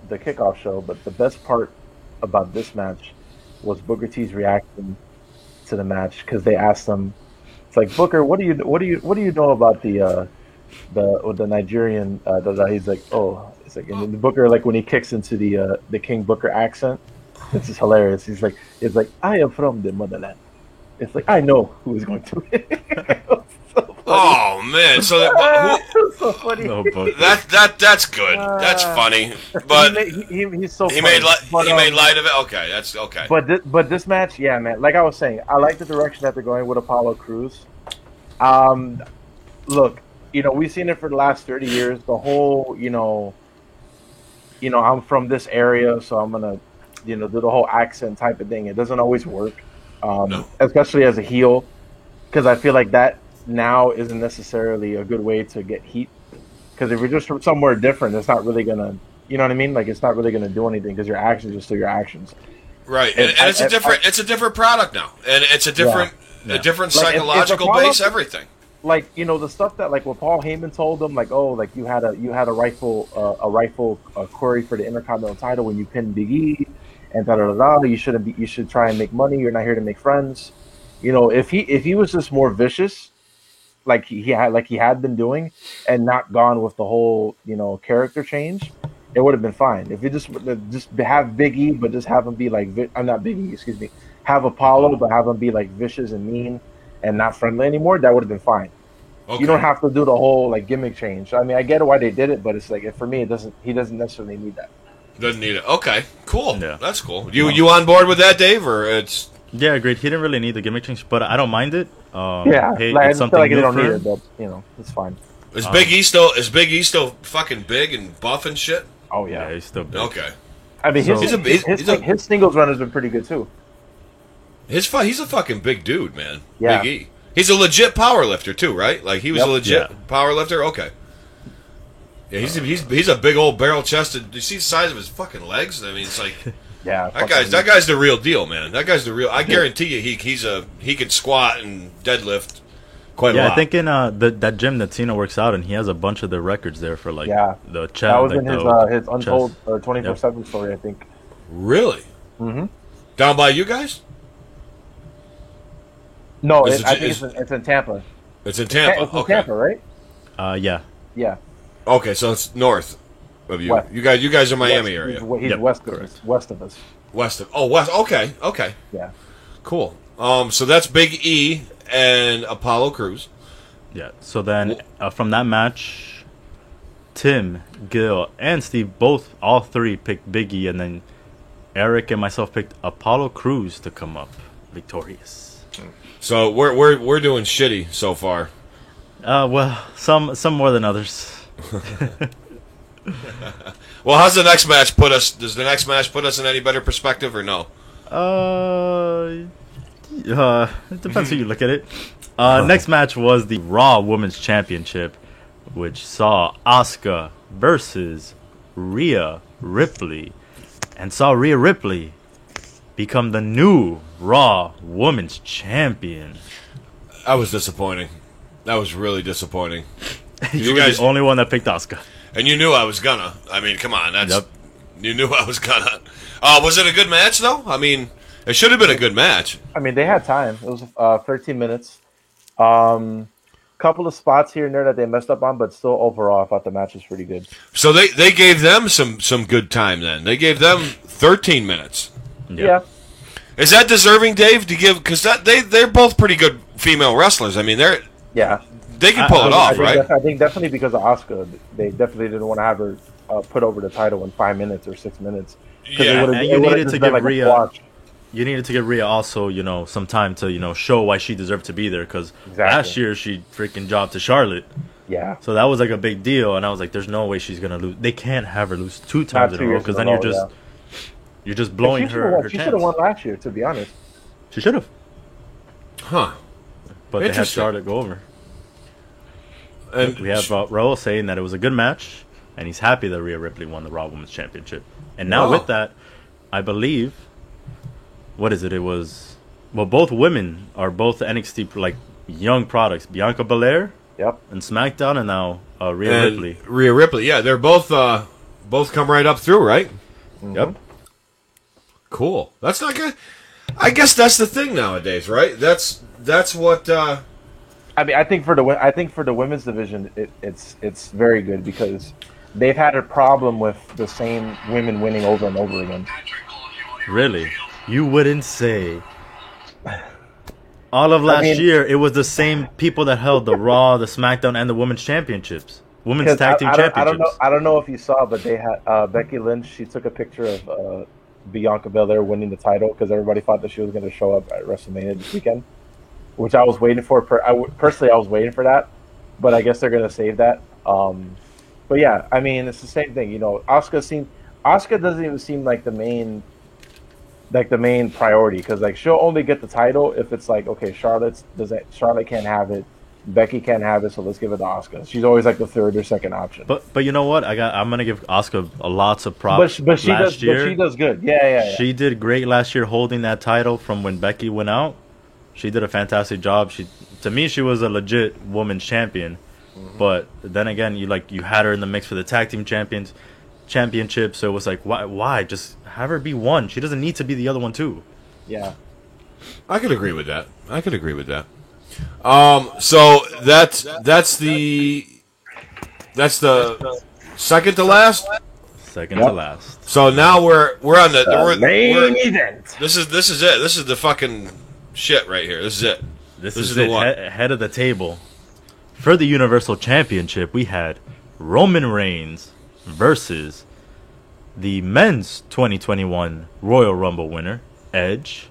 kickoff show, but the best part about this match was Booker T's reaction to the match because they asked him, "It's like Booker, what do you know about the Nigerian?" He's like, "Oh, it's like," and then the Booker, like when he kicks into the King Booker accent, this is hilarious. He's like, "It's like I am from the motherland." It's like I know who is going to win. Oh man! So so funny. No, but that's good. That's funny. But he's so he funny. made light of it. Okay, that's okay. But this match, yeah, man. Like I was saying, I like the direction that they're going with Apollo Crews. Look, we've seen it for the last 30 years. The whole, I'm from this area, so I'm gonna, do the whole accent type of thing. It doesn't always work, No. especially as a heel, because I feel like that now isn't necessarily a good way to get heat. Because if you're just from somewhere different, it's not really gonna, you know what I mean? Like it's not really gonna do anything because your actions are still your actions. Right, and it's a different product now, and it's a different psychological base, everything. Like the stuff that like what Paul Heyman told them, like you had a rifle query for the Intercontinental title when you pinned Big E, and you should try and make money. You're not here to make friends. If he was just more vicious, like he had been doing, and not gone with the whole character change, it would have been fine. If you just have Big E, but just have him be like I'm not Big E, excuse me. Have Apollo, but have him be like vicious and mean and not friendly anymore. That would have been fine. Okay. You don't have to do the whole like gimmick change. I mean, I get why they did it, but it's like for me, he doesn't necessarily need that. Doesn't need it. Okay, cool. Yeah. That's cool. You on board with that, Dave, or it's? Yeah, agreed. He didn't really need the gimmick change, but I don't mind it. Hey, like, it's I feel like they don't new need for it, him. but it's fine. Is Big E still fucking big and buff and shit? Oh yeah, he's still big. Okay. I mean, So- his singles run has been pretty good too. He's a fucking big dude, man. Yeah. Big E. He's a legit power lifter too, right? Like he was a legit Yeah. power lifter. Okay. Yeah, he's a big old barrel chested. You see the size of his fucking legs? I mean, it's like Yeah, that guy's the real deal, man. That guy's the real. I guarantee you, he can squat and deadlift quite a lot. I think in that gym that Cena works out in, he has a bunch of the records there for like the chest. That was like in his Untold 24/7 story, I think. Really? Mm-hmm. Down by you guys? No, I think it's in Tampa. It's in Tampa. It's in Okay. Tampa, right? Yeah. Yeah. Okay, so it's north of you. West. You guys are Miami area. He's Yep, west correct. of us. West. Okay. Yeah. Cool. So that's Big E and Apollo Crews. Yeah. So then from that match, Tim, Gil, and Steve all three picked Big E, and then Eric and myself picked Apollo Crews to come up victorious. So we're doing shitty so far. Well, some more than others. Well, how's the next match put us? Does the next match put us in any better perspective or no? It depends how you look at it. Next match was the Raw Women's Championship, which saw Asuka versus Rhea Ripley, and saw Rhea Ripley become the new Raw Women's Champion. That was disappointing. That was really disappointing. You guys, the only one that picked Asuka. And you knew I was gonna. I mean, come on. You knew I was gonna. Was it a good match, though? I mean, it should have been a good match. I mean, they had time. It was 13 minutes. Couple of spots here and there that they messed up on, but still overall, I thought the match was pretty good. So they gave them some good time then. They gave them 13 minutes. Yeah. Is that deserving, Dave, to give? Because they're both pretty good female wrestlers. I mean, they can pull it off, right? I think definitely because of Asuka, they definitely didn't want to have her put over the title in 5 minutes or 6 minutes. Yeah, and you needed to give Rhea. You needed to give Rhea also, some time to, show why she deserved to be there. Because last year she freaking jobbed to Charlotte. Yeah. So that was like a big deal, and I was like, "There's no way she's gonna lose. They can't have her lose 2 times in a row, because then you're just blowing her chance." She should have won last year, to be honest. She should have. Huh. But they had Charlotte go over. And we have Raul saying that it was a good match, and he's happy that Rhea Ripley won the Raw Women's Championship. And now with that, I believe, what is it? It was, both women are both NXT young products. Bianca Belair, and SmackDown, and now Rhea Ripley. Rhea Ripley, yeah, they're both come right up through, right? Mm-hmm. Yep. Cool. That's not good. I guess that's the thing nowadays, right? That's what. I mean, I think for the women's division, it's very good because they've had a problem with the same women winning over and over again. Really? You wouldn't say. All of last year, it was the same people that held the Raw, the SmackDown, and the Women's Championships. Women's Tag Team Championships. I don't know if you saw, but they had Becky Lynch. She took a picture of Bianca Belair winning the title because everybody thought that she was going to show up at WrestleMania this weekend, which I was waiting for. Personally, I was waiting for that, but I guess they're going to save that. But yeah, I mean, it's the same thing. Asuka doesn't even seem like the main priority because she'll only get the title if it's okay, Charlotte can't have it, Becky can't have it, so let's give it to Asuka. She's always the third or second option. But you know what? I'm gonna give Asuka lots of props. But she does good. Yeah. She did great last year holding that title from when Becky went out. She did a fantastic job. To me, she was a legit women's champion. Mm-hmm. But then again, you had her in the mix for the tag team championship. So it was why just have her be one? She doesn't need to be the other one too. Yeah, I could agree with that. So that's the second to last. Second to last. So now we're on the main event. This is it. This is the fucking shit right here. This is it. This is the one. Head of the table for the Universal Championship. We had Roman Reigns versus the men's 2021 Royal Rumble winner Edge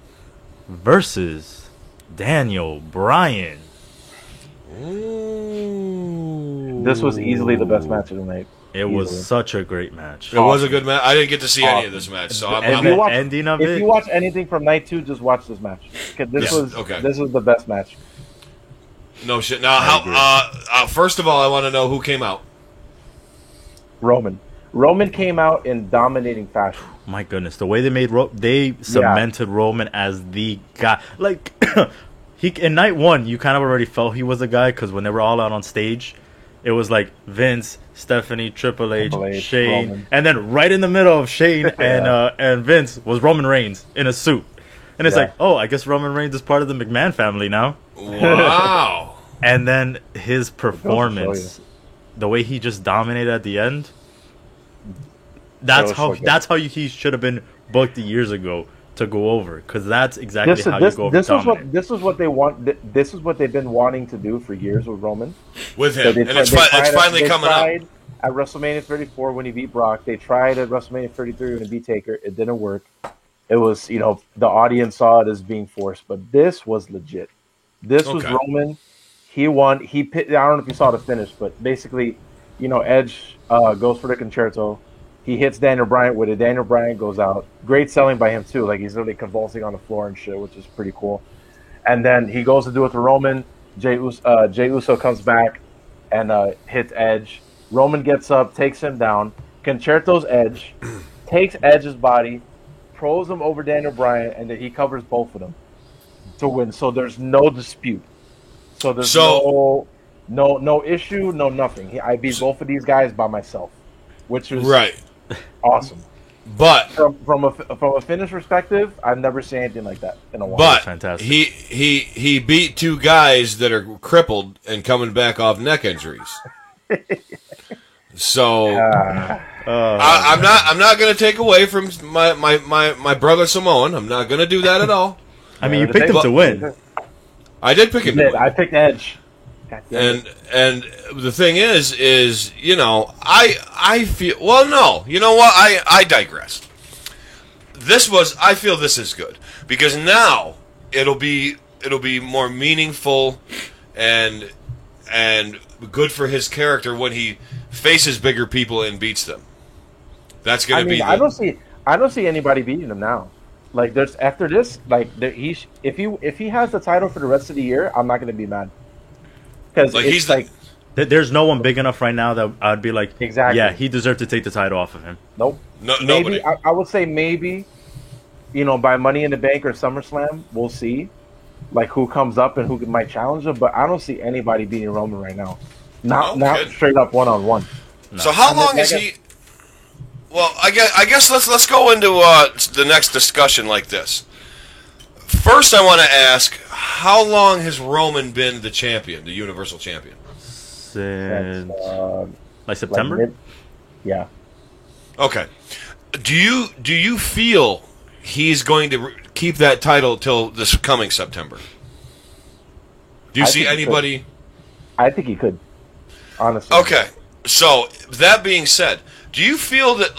versus Daniel Bryan. Ooh. This was easily the best match of the night. It was such a great match. It was a good match. I didn't get to see any of this match, so if you watch anything from night 2, just watch this match. This was the best match. No shit. Now, first of all, I want to know who came out. Roman came out in dominating fashion. My goodness, the way they made they cemented Roman as the guy. He in night 1, you kind of already felt he was the guy because when they were all out on stage, it was Vince, Stephanie, Triple H, Shane, Roman. And then right in the middle of Shane and Vince was Roman Reigns in a suit, and it's I guess Roman Reigns is part of the McMahon family now. Wow! And then his performance, the way he just dominated at the end. That's how he should have been booked years ago to go over, because that's exactly how you go over. This is what they want. This is what they've been wanting to do for years with Roman. With him, and it's finally coming up. At WrestleMania 34 when he beat Brock, they tried at WrestleMania 33 when he beat Taker. It didn't work. It was, the audience saw it as being forced, but this was legit. This was Roman. He won. I don't know if you saw the finish, but basically, Edge goes for the concerto. He hits Daniel Bryan with it. Daniel Bryan goes out. Great selling by him, too. He's literally convulsing on the floor and shit, which is pretty cool. And then he goes to do it to Roman. Jey Uso comes back and hits Edge. Roman gets up, takes him down. Concerto's Edge, takes Edge's body, pros him over Daniel Bryan, and then he covers both of them to win. So there's no dispute. So there's no issue, no nothing. I beat both of these guys by myself, which was awesome. But from a finish perspective, I've never seen anything like that in a while. But fantastic. he beat two guys that are crippled and coming back off neck injuries. So I'm not going to take away from my brother Samoan. I'm not going to do that at all. I mean, you picked him to win. I did pick him to win. I picked Edge. And the thing is I feel no. You know what? I digress. I feel this is good because now it'll be more meaningful and good for his character when he faces bigger people and beats them. That's going to be. I don't see anybody beating him now. Like there's after this, like if he has the title for the rest of the year, I'm not going to be mad. Because he's like, there's no one big enough right now that I'd be like, exactly. Yeah, he deserved to take the title off of him. Nope. Nobody. Maybe I would say maybe, by Money in the Bank or SummerSlam, we'll see, like who comes up and who might challenge him. But I don't see anybody beating Roman right now. Not straight up 1-on-1. No. So how long is he? Well, I guess let's go into the next discussion like this. First, I want to ask, how long has Roman been the champion, the Universal Champion? Since like September? Yeah. Okay. Do you feel he's going to keep that title till this coming September? Do you see anybody? I think he could. Honestly. Okay. So that being said, do you feel that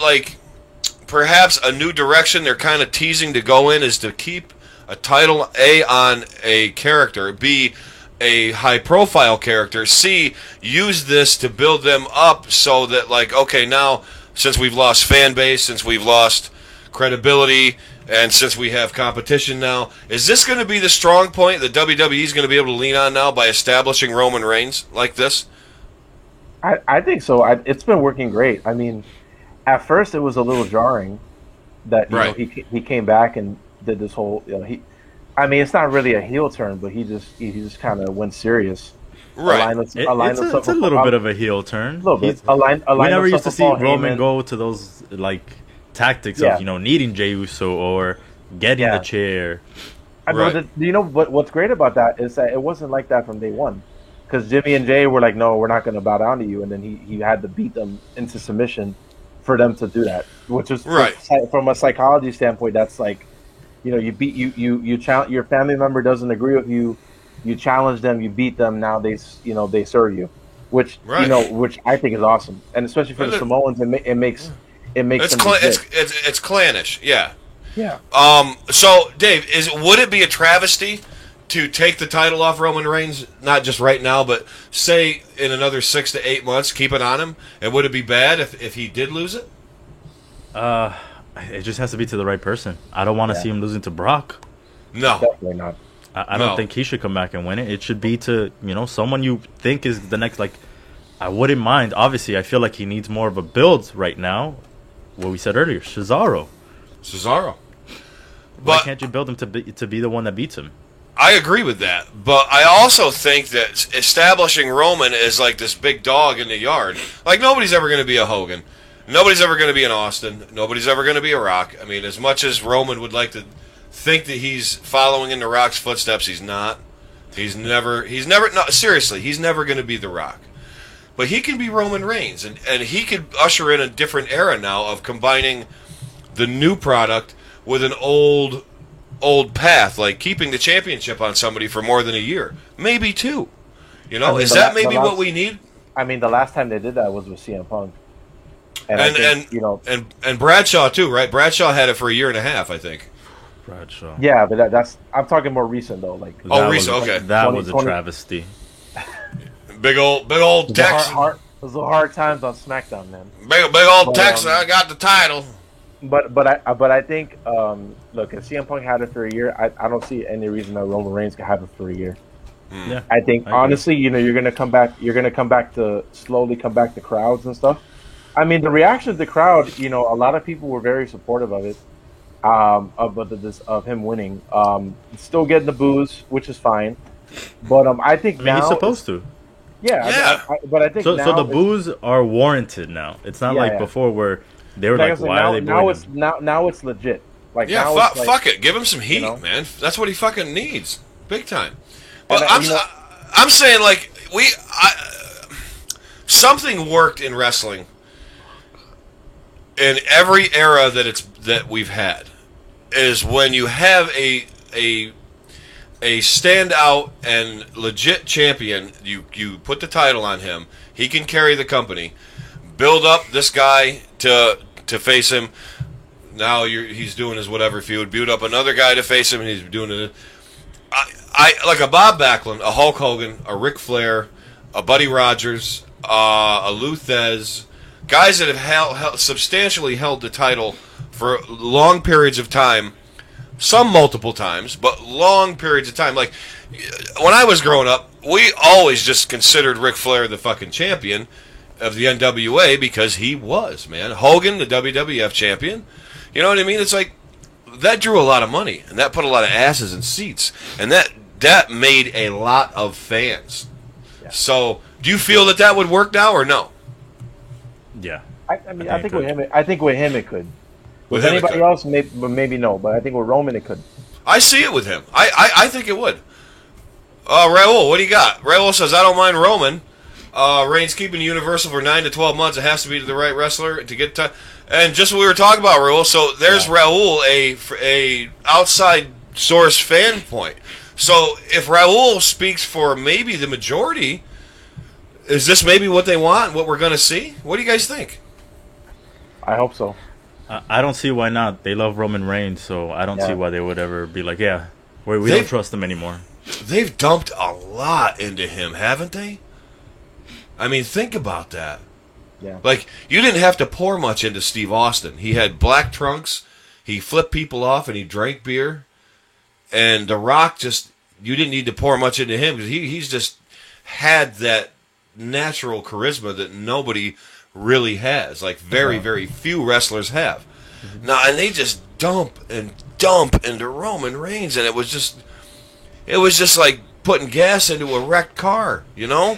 perhaps a new direction they're kind of teasing to go in is to keep a title A on a character, B a high profile character, C use this to build them up so that okay, now since we've lost fan base, since we've lost credibility, and since we have competition now, is this going to be the strong point that WWE is going to be able to lean on now by establishing Roman Reigns like this? I think so. It's been working great. I mean, at first it was a little jarring that he came back and did this whole it's not really a heel turn, but he just kind of went serious. Right. It's a little bit of a heel turn. A little bit. We never used to see Roman go to those tactics of needing Jey Uso or getting the chair. What's great about that is that it wasn't like that from day one, because Jimmy and Jay were like, no, we're not going to bow down to you, and then he had to beat them into submission for them to do that, which is from a psychology standpoint. That's you beat you challenge your family member doesn't agree with you, you challenge them, you beat them, now they serve you, which which I think is awesome, and especially for the Samoans, it makes it's clannish, yeah. So Dave, would it be a travesty to take the title off Roman Reigns, not just right now, but say in another 6 to 8 months, keep it on him, and would it be bad if he did lose it? It just has to be to the right person. I don't want to see him losing to Brock. No. Definitely not. I don't think he should come back and win it. It should be to, someone you think is the next, I wouldn't mind. Obviously, I feel like he needs more of a build right now. What we said earlier, Cesaro. Why can't you build him to be the one that beats him? I agree with that, but I also think that establishing Roman as this big dog in the yard, nobody's ever going to be a Hogan. Nobody's ever going to be an Austin. Nobody's ever going to be a Rock. I mean, as much as Roman would like to think that he's following in the Rock's footsteps, he's not. He's never, no, seriously, he's never going to be the Rock. But he can be Roman Reigns, and he could usher in a different era now of combining the new product with an old path, like keeping the championship on somebody for more than a year, maybe two. Is that maybe what we need? I mean, the last time they did that was with CM Punk. And Bradshaw too, right? Bradshaw had it for a year and a half, I think. Bradshaw. Yeah, but that's I'm talking more recent though. Recent. Okay, that was a travesty. Big old Tex. Those were hard times on SmackDown, man. Big old Tex. I got the title. But I think look, if CM Punk had it for a year, I don't see any reason that Roman Reigns could have it for a year. Yeah, I think I agree. honestly, you're gonna come back. You're gonna come back to slowly come back to crowds and stuff. I mean, the reaction of the crowd. A lot of people were very supportive of it. Of him winning. Still getting the boos, which is fine. But I think I mean, now he's supposed to. Yeah, Yeah. but I think So, now so the boos are warranted now. It's not Yeah, like yeah. before where they were like I like, said, "Why now, are they now booing it's him?" now it's legit. Like Yeah, now it's like, fuck it. Give him some heat, know? man. That's what he fucking needs, big time. But And, I'm saying like something worked in wrestling in every era that we've had is when you have a standout and legit champion. You put the title on him. He can carry the company. Build up this guy to face him. Now he's doing his whatever feud. Build up another guy to face him, and he's doing it. I like a Bob Backlund, a Hulk Hogan, a Ric Flair, a Buddy Rogers, a Lou Thez, guys that have substantially held the title for long periods of time. Some multiple times, but long periods of time. Like, when I was growing up, we always just considered Ric Flair the fucking champion of the NWA because he was, man. Hogan, the WWF champion. You know what I mean? It's like, that drew a lot of money, and that put a lot of asses in seats, and that made a lot of fans. Yeah. So, Do you feel that would work now, or no? yeah. I think with him it could. With him it anybody could. else, maybe no. But I think with Roman it could. I see it with him. I think it would. Raul, what do you got? Raul says, I don't mind Roman. Reigns keeping Universal for 9 to 12 months. It has to be the right wrestler to get to. And just what we were talking about, Raul. So there's Raul, a outside source fan point. So if Raul speaks for maybe the majority, is this maybe what they want? What we're going to see? What do you guys think? I hope so. I don't see why not. They love Roman Reigns, so I don't see why they would ever be like, yeah, we don't trust him anymore. They've dumped a lot into him, haven't they? I mean, think about that. Yeah. Like, you didn't have to pour much into Steve Austin. He had black trunks, he flipped people off, and he drank beer. And The Rock you didn't need to pour much into him because he's just had that natural charisma that nobody really has. Like, very, very few wrestlers have. Now, and they just dump into Roman Reigns, and it was just like putting gas into a wrecked car, you know?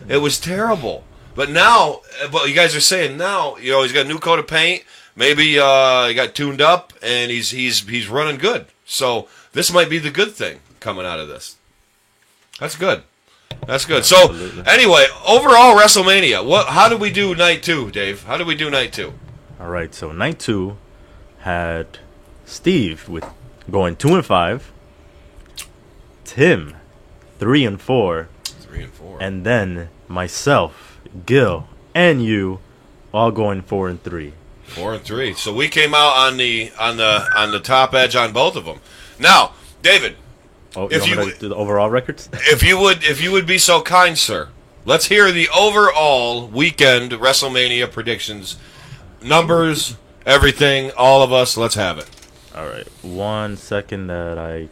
It was terrible. But you guys are saying now, he's got a new coat of paint. Maybe he got tuned up, and he's running good. So this might be the good thing coming out of this. That's good. That's good. So anyway, overall WrestleMania. How did we do night 2, Dave? How did we do night 2? All right, so night 2 had Steve with going 2-5, Tim 3-4, 3 and 4. and then myself, Gil, and you all going 4-3. 4 and 3. So we came out on the top edge on both of them. Now, David, Oh, If you you- want me to do the overall records? if you would be so kind, sir, let's hear the overall weekend WrestleMania predictions, numbers, everything, all of us. Let's have it. All right, 1 second that I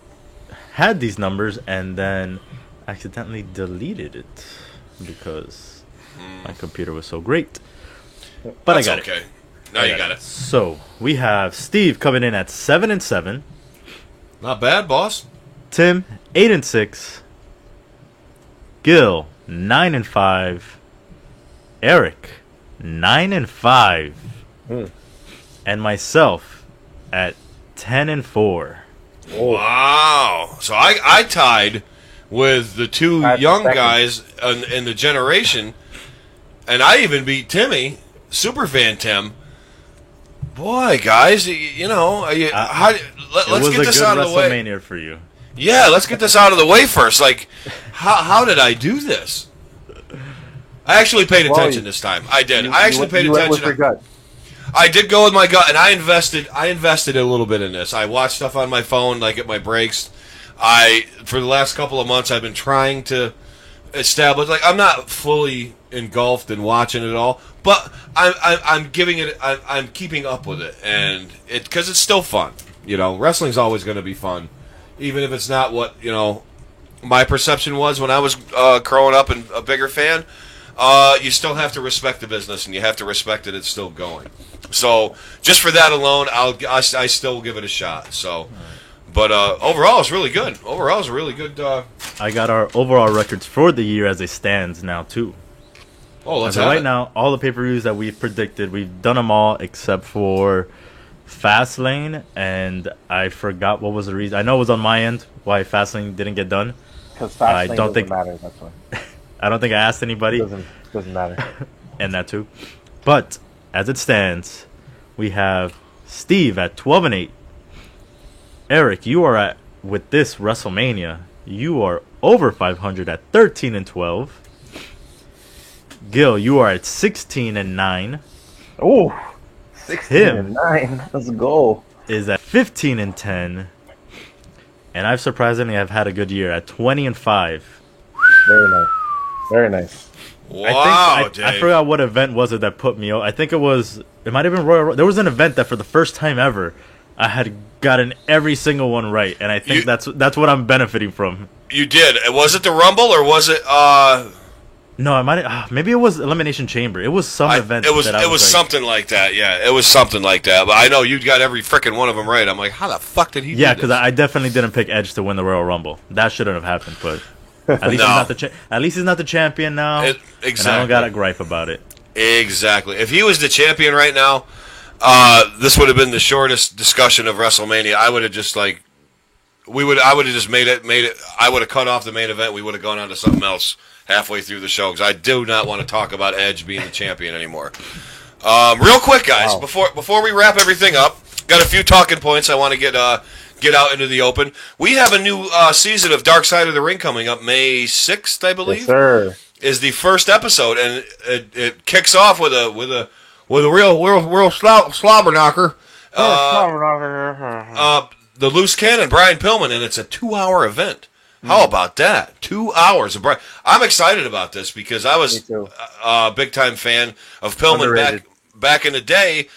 had these numbers and then accidentally deleted it because my computer was so great. But That's I got it. okay. Now you got it. So we have Steve coming in at 7-7, Not bad, boss. Tim 8-6, Gil 9-5, Eric 9-5, and myself at 10-4. Wow. So I tied with the two That's young second. guys in the generation, and I even beat Timmy, Superfan Tim. Boy, guys, let's It get was this a out good of the way. WrestleMania for you. Yeah, let's get this out of the way first. Like, how did I do this? I actually paid attention this time. I did. I actually paid you went with attention. your gut. I did go with my gut, and I invested a little bit in this. I watched stuff on my phone, like at my breaks. For the last couple of months, I've been trying to establish. Like, I'm not fully engulfed in watching it all, but I'm giving it. I'm keeping up with it, and because it's still fun. Wrestling's always going to be fun, even if it's not what my perception was when I was growing up and a bigger fan. You still have to respect the business, and you have to respect that it's still going. So just for that alone, I still give it a shot. So, but overall, it's really good. Overall, it's a really good. I got our overall records for the year as it stands now too. Oh, let's so have right it. now, all the pay-per-views that we've predicted, we've done them all except for Fastlane, and I forgot what was the reason. I know it was on my end why Fastlane didn't get done. Because I Fastlane don't doesn't think- matter. That's why. I don't think I asked It anybody, doesn't matter. and that too. But as it stands, we have Steve at 12-8. Eric, you are at with this WrestleMania. You are over 500 at 13-12. Gil, you are at 16-9. Oh, 16 Him. and 9. Let's go. Is at 15-10. And I've surprisingly have had a good year at 20-5. Very nice. Very nice. Wow, I Dave. forgot what event was it that put me out. I think it might have been Royal. There was an event that for the first time ever, I had gotten every single one right, and I think that's what I'm benefiting from. You did. Was it the Rumble or was it? No, I might. Maybe it was Elimination Chamber. It was some event. It was. That I It was like, something like that. Yeah, it was something like that. But I know you got every freaking one of them right. I'm like, how the fuck did he? Yeah, do because this? I definitely didn't pick Edge to win the Royal Rumble. That shouldn't have happened, but at least No. he's not the at least he's not the champion now. And I Exactly. don't got a gripe about it. Exactly. If he was the champion right now, this would have been the shortest discussion of WrestleMania. I would have just like, I would have just made it. I would have cut off the main event. We would have gone on to something else halfway through the show because I do not want to talk about Edge being the champion anymore. Real quick, guys, Wow. before we wrap everything up, got a few talking points I want to get out into the open. We have a new season of Dark Side of the Ring coming up May 6th, I believe. Yes, sir. Is the first episode, and it kicks off with a real slobber knocker. The Loose Cannon, Brian Pillman, and it's a 2-hour event. How about that? 2 hours of Brian. I'm excited about this because I was Me too. a big time fan of Pillman Underrated. back in the day,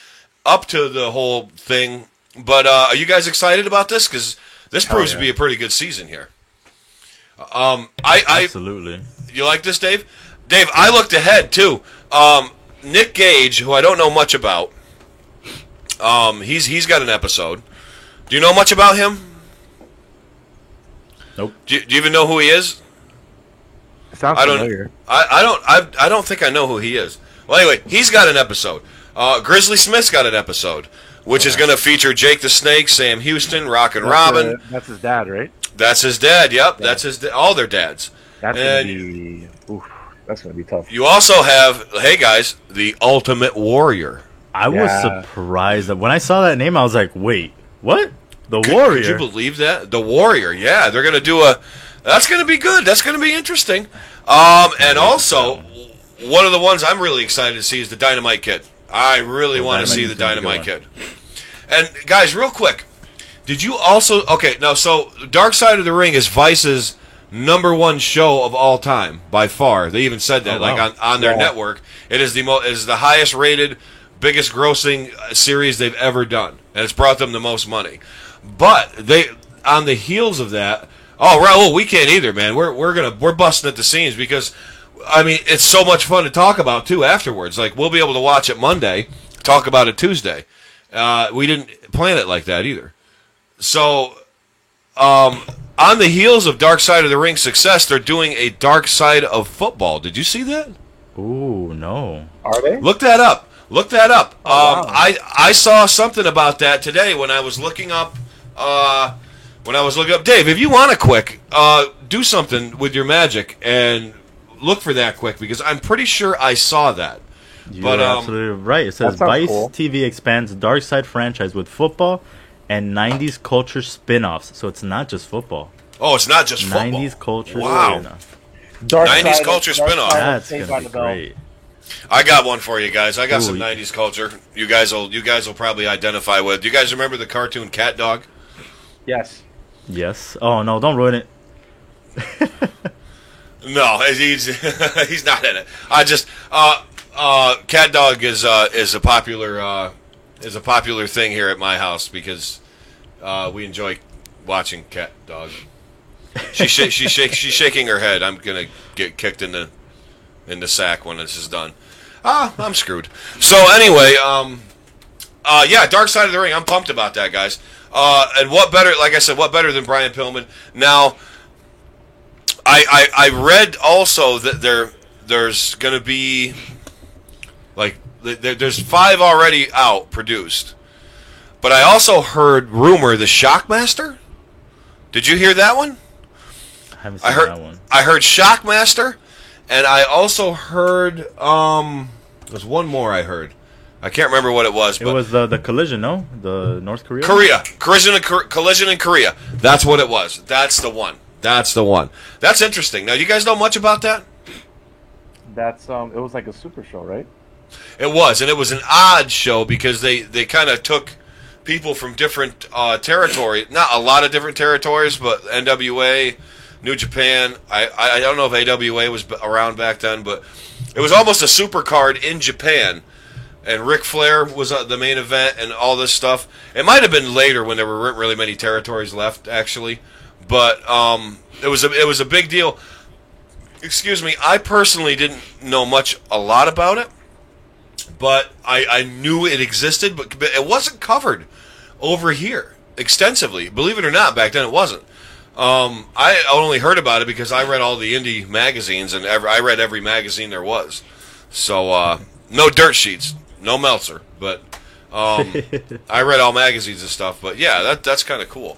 up to the whole thing. But are you guys excited about this? Because this proves to be a pretty good season here. Absolutely. You like this, Dave? Dave, I looked ahead too. Nick Gage, who I don't know much about, he's got an episode. Do you know much about him? Nope. Do you even know who he is? It sounds I don't. familiar. I don't think I know who he is. Well, anyway, he's got an episode. Grizzly Smith's got an episode, which is going to feature Jake the Snake, Sam Houston, Rockin' Robin. That's his dad, right? That's his dad. Yep, that's his. All their dads. That's And- gonna be. Oof, that's gonna be tough. You also have, hey guys, the Ultimate Warrior. I was Yeah. surprised that when I saw that name, I was like, "Wait, what? The Warrior?" Could you believe that? The Warrior, yeah. They're going to do that's going to be good. That's going to be interesting. And also, one of the ones I'm really excited to see is the Dynamite Kid. I really want to see the Dynamite Kid. And, guys, real quick, did you also... Okay, now, so Dark Side of the Ring is Vice's #1 show of all time, by far. They even said that, Oh, wow. like, on their Yeah. network. It is the highest rated, biggest grossing series they've ever done. And it's brought them the most money. But they, on the heels of that, we can't either, man. We're busting at the seams because, I mean, it's so much fun to talk about too afterwards. Like we'll be able to watch it Monday, talk about it Tuesday. We didn't plan it like that either. So, on the heels of Dark Side of the Ring success, they're doing a Dark Side of Football. Did you see that? Ooh, no. Are they? Look that up. wow. I saw something about that today when I was looking up. Dave, if you want to quick, do something with your magic and look for that quick because I'm pretty sure I saw that. You're But, absolutely right. It says that sounds Vice cool. TV expands Dark Side franchise with football and 90s culture spin-offs. So it's not just football. Oh, it's not just football. 90s culture Wow. spin-off. Dark 90s Side- culture Dark spin-off. Side of That's Saved gonna by be the Bell. great. I got one for you guys. I got Ooh, some 90s culture. You guys will probably identify with. Do you guys remember the cartoon Cat Dog? Yes. Yes. Oh no! Don't ruin it. No, he's he's not in it. I just Cat Dog is a popular thing here at my house because we enjoy watching Cat Dog. She's shaking her head. I'm gonna get kicked in the sack when this is done. I'm screwed. So anyway, yeah, Dark Side of the Ring. I'm pumped about that, guys. And what better, like I said, what better than Brian Pillman? Now, I read also that there's going to be, like, there's 5 already out, produced. But I also heard rumor the Shockmaster. Did you hear that one? I haven't seen that one. I heard Shockmaster, and I also heard, there's one more I heard. I can't remember what it was. It but was the Collision, no? The North Korea? Collision in Korea. That's what it was. That's the one. That's the one. That's interesting. Now, you guys know much about that? That's it was like a super show, right? It was, and it was an odd show because they kind of took people from different territories. Not a lot of different territories, but NWA, New Japan. I don't know if AWA was around back then, but it was almost a super card in Japan. And Ric Flair was the main event and all this stuff. It might have been later when there weren't really many territories left, actually. But it was a big deal. Excuse me, I personally didn't know a lot about it. But I knew it existed, but it wasn't covered over here extensively. Believe it or not, back then it wasn't. I only heard about it because I read all the indie magazines, and I read every magazine there was. So, no dirt sheets. No Meltzer, but I read all magazines and stuff. But yeah, that's kind of cool.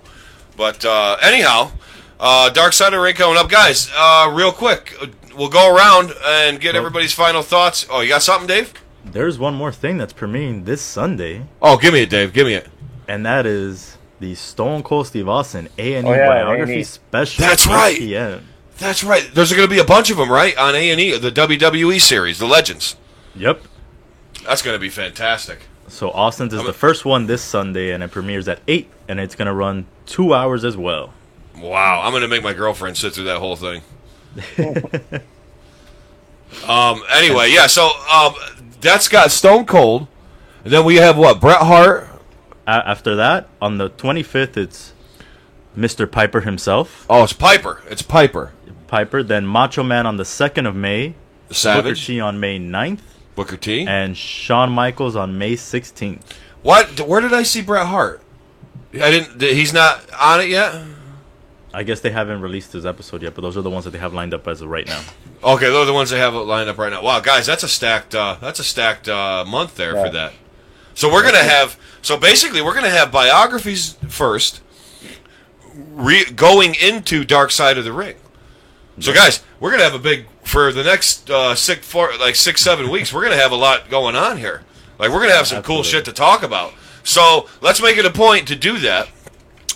But anyhow, Dark Side of the Ring coming up, guys. Real quick, we'll go around and get everybody's final thoughts. Oh, you got something, Dave? There's one more thing that's premiering this Sunday. Oh, give me it, Dave. Give me it. And that is the Stone Cold Steve Austin A&E biography special. That's right. PM. That's right. There's going to be a bunch of them, right, on A&E, the WWE series, the Legends. Yep. That's going to be fantastic. So Austin's is the first one this Sunday, and it premieres at 8, and it's going to run 2 hours as well. Wow. I'm going to make my girlfriend sit through that whole thing. Anyway, yeah, so that's got Stone Cold. And then we have what? Bret Hart. After that, on the 25th, it's Mr. Piper himself. Oh, it's Piper. It's Piper. Then Macho Man on the 2nd of May. The Savage. Booker T on May 9th. Booker T. And Shawn Michaels on May 16th. What? Where did I see Bret Hart? He's not on it yet? I guess they haven't released his episode yet, but those are the ones that they have lined up as of right now. Okay, those are the ones they have lined up right now. Wow, guys, that's a stacked month there for that. So we're gonna have. So basically, we're gonna have biographies first, going into Dark Side of the Ring. So guys, we're gonna have a big for the next 6-7 weeks. We're gonna have a lot going on here. Like we're gonna have some cool shit to talk about. So let's make it a point to do that.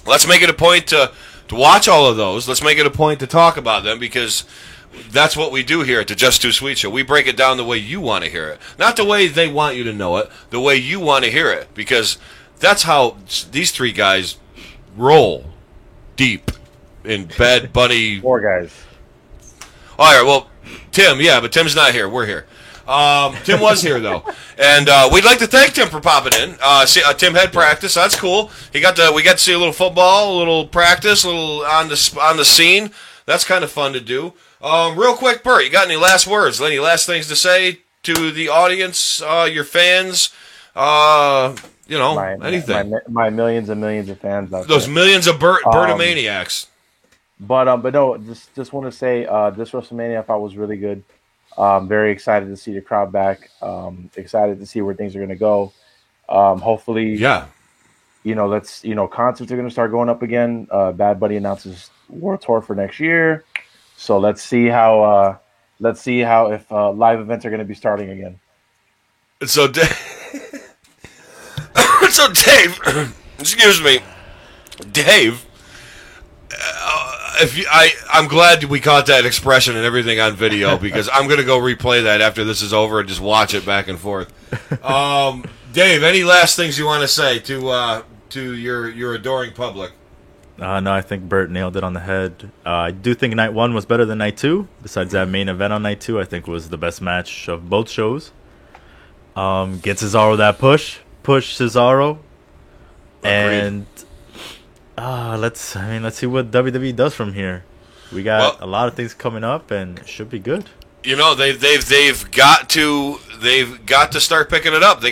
Let's make it a point to watch all of those. Let's make it a point to talk about them because that's what we do here at the Just Too Sweet Show. We break it down the way you want to hear it, not the way they want you to know it, the way you want to hear it, because that's how these 3 guys roll deep in Bad Bunny. 4 guys. All right, well, Tim, yeah, but Tim's not here. We're here. Tim was here though, and we'd like to thank Tim for popping in. Tim had practice. So that's cool. We got to see a little football, a little practice, a little on the scene. That's kind of fun to do. Real quick, Bert, you got any last words? Any last things to say to the audience, your fans? Anything. My millions and millions of fans out Those there. millions of Bertomaniacs. But no, just want to say this WrestleMania I thought was really good. Very excited to see the crowd back. Excited to see where things are going to go. Hopefully, Yeah. Concerts are going to start going up again. Bad Bunny announces World Tour for next year, so let's see how if live events are going to be starting again. So, Dave, excuse me, Dave. I'm glad we caught that expression and everything on video because I'm going to go replay that after this is over and just watch it back and forth. Dave, any last things you want to say to your adoring public? No, I think Bert nailed it on the head. I do think night 1 was better than night 2. Besides that main event on night 2, I think was the best match of both shows. Get Cesaro that push Cesaro, Agreed. and let's see what WWE does from here. We got a lot of things coming up, and it should be good. You know, they've got to start picking it up.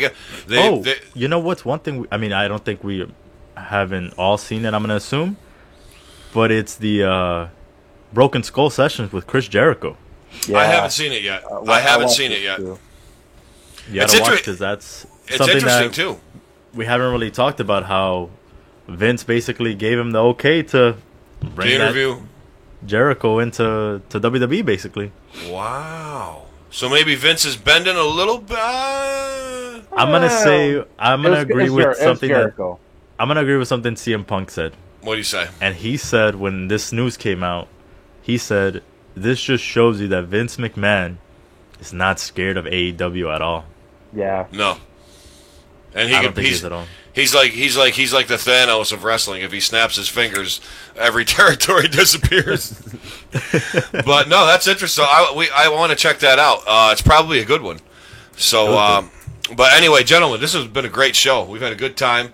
You know what's one thing? I mean, I don't think we haven't all seen it. I'm gonna assume, but it's the Broken Skull sessions with Chris Jericho. Yeah. I haven't seen it yet. I haven't seen it yet. You gotta watch because that's something interesting that too. We haven't really talked about how Vince basically gave him the okay to bring interview Jericho into WWE, basically. Wow. So maybe Vince is bending a little bit. I'm gonna agree with something CM Punk said. What do you say? And he said when this news came out, he said this just shows you that Vince McMahon is not scared of AEW at all. Yeah. No. And I don't think he's at all. He's like the Thanos of wrestling. If he snaps his fingers, every territory disappears. But no, that's interesting. I want to check that out. It's probably a good one. So, but anyway, gentlemen, this has been a great show. We've had a good time.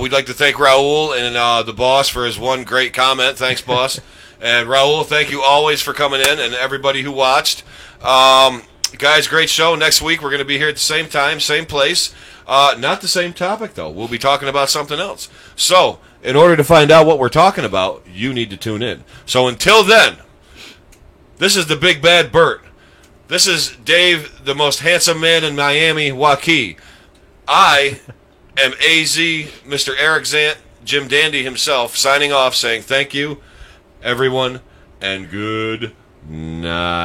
We'd like to thank Raul and the boss for his one great comment. Thanks, boss. And Raul, thank you always for coming in, and everybody who watched. Guys, great show. Next week we're going to be here at the same time, same place. Not the same topic, though. We'll be talking about something else. So, in order to find out what we're talking about, you need to tune in. So, until then, this is the Big Bad Bert. This is Dave, the most handsome man in Miami, Waukee. I am AZ, Mr. Eric Zant, Jim Dandy himself, signing off, saying thank you, everyone, and good night.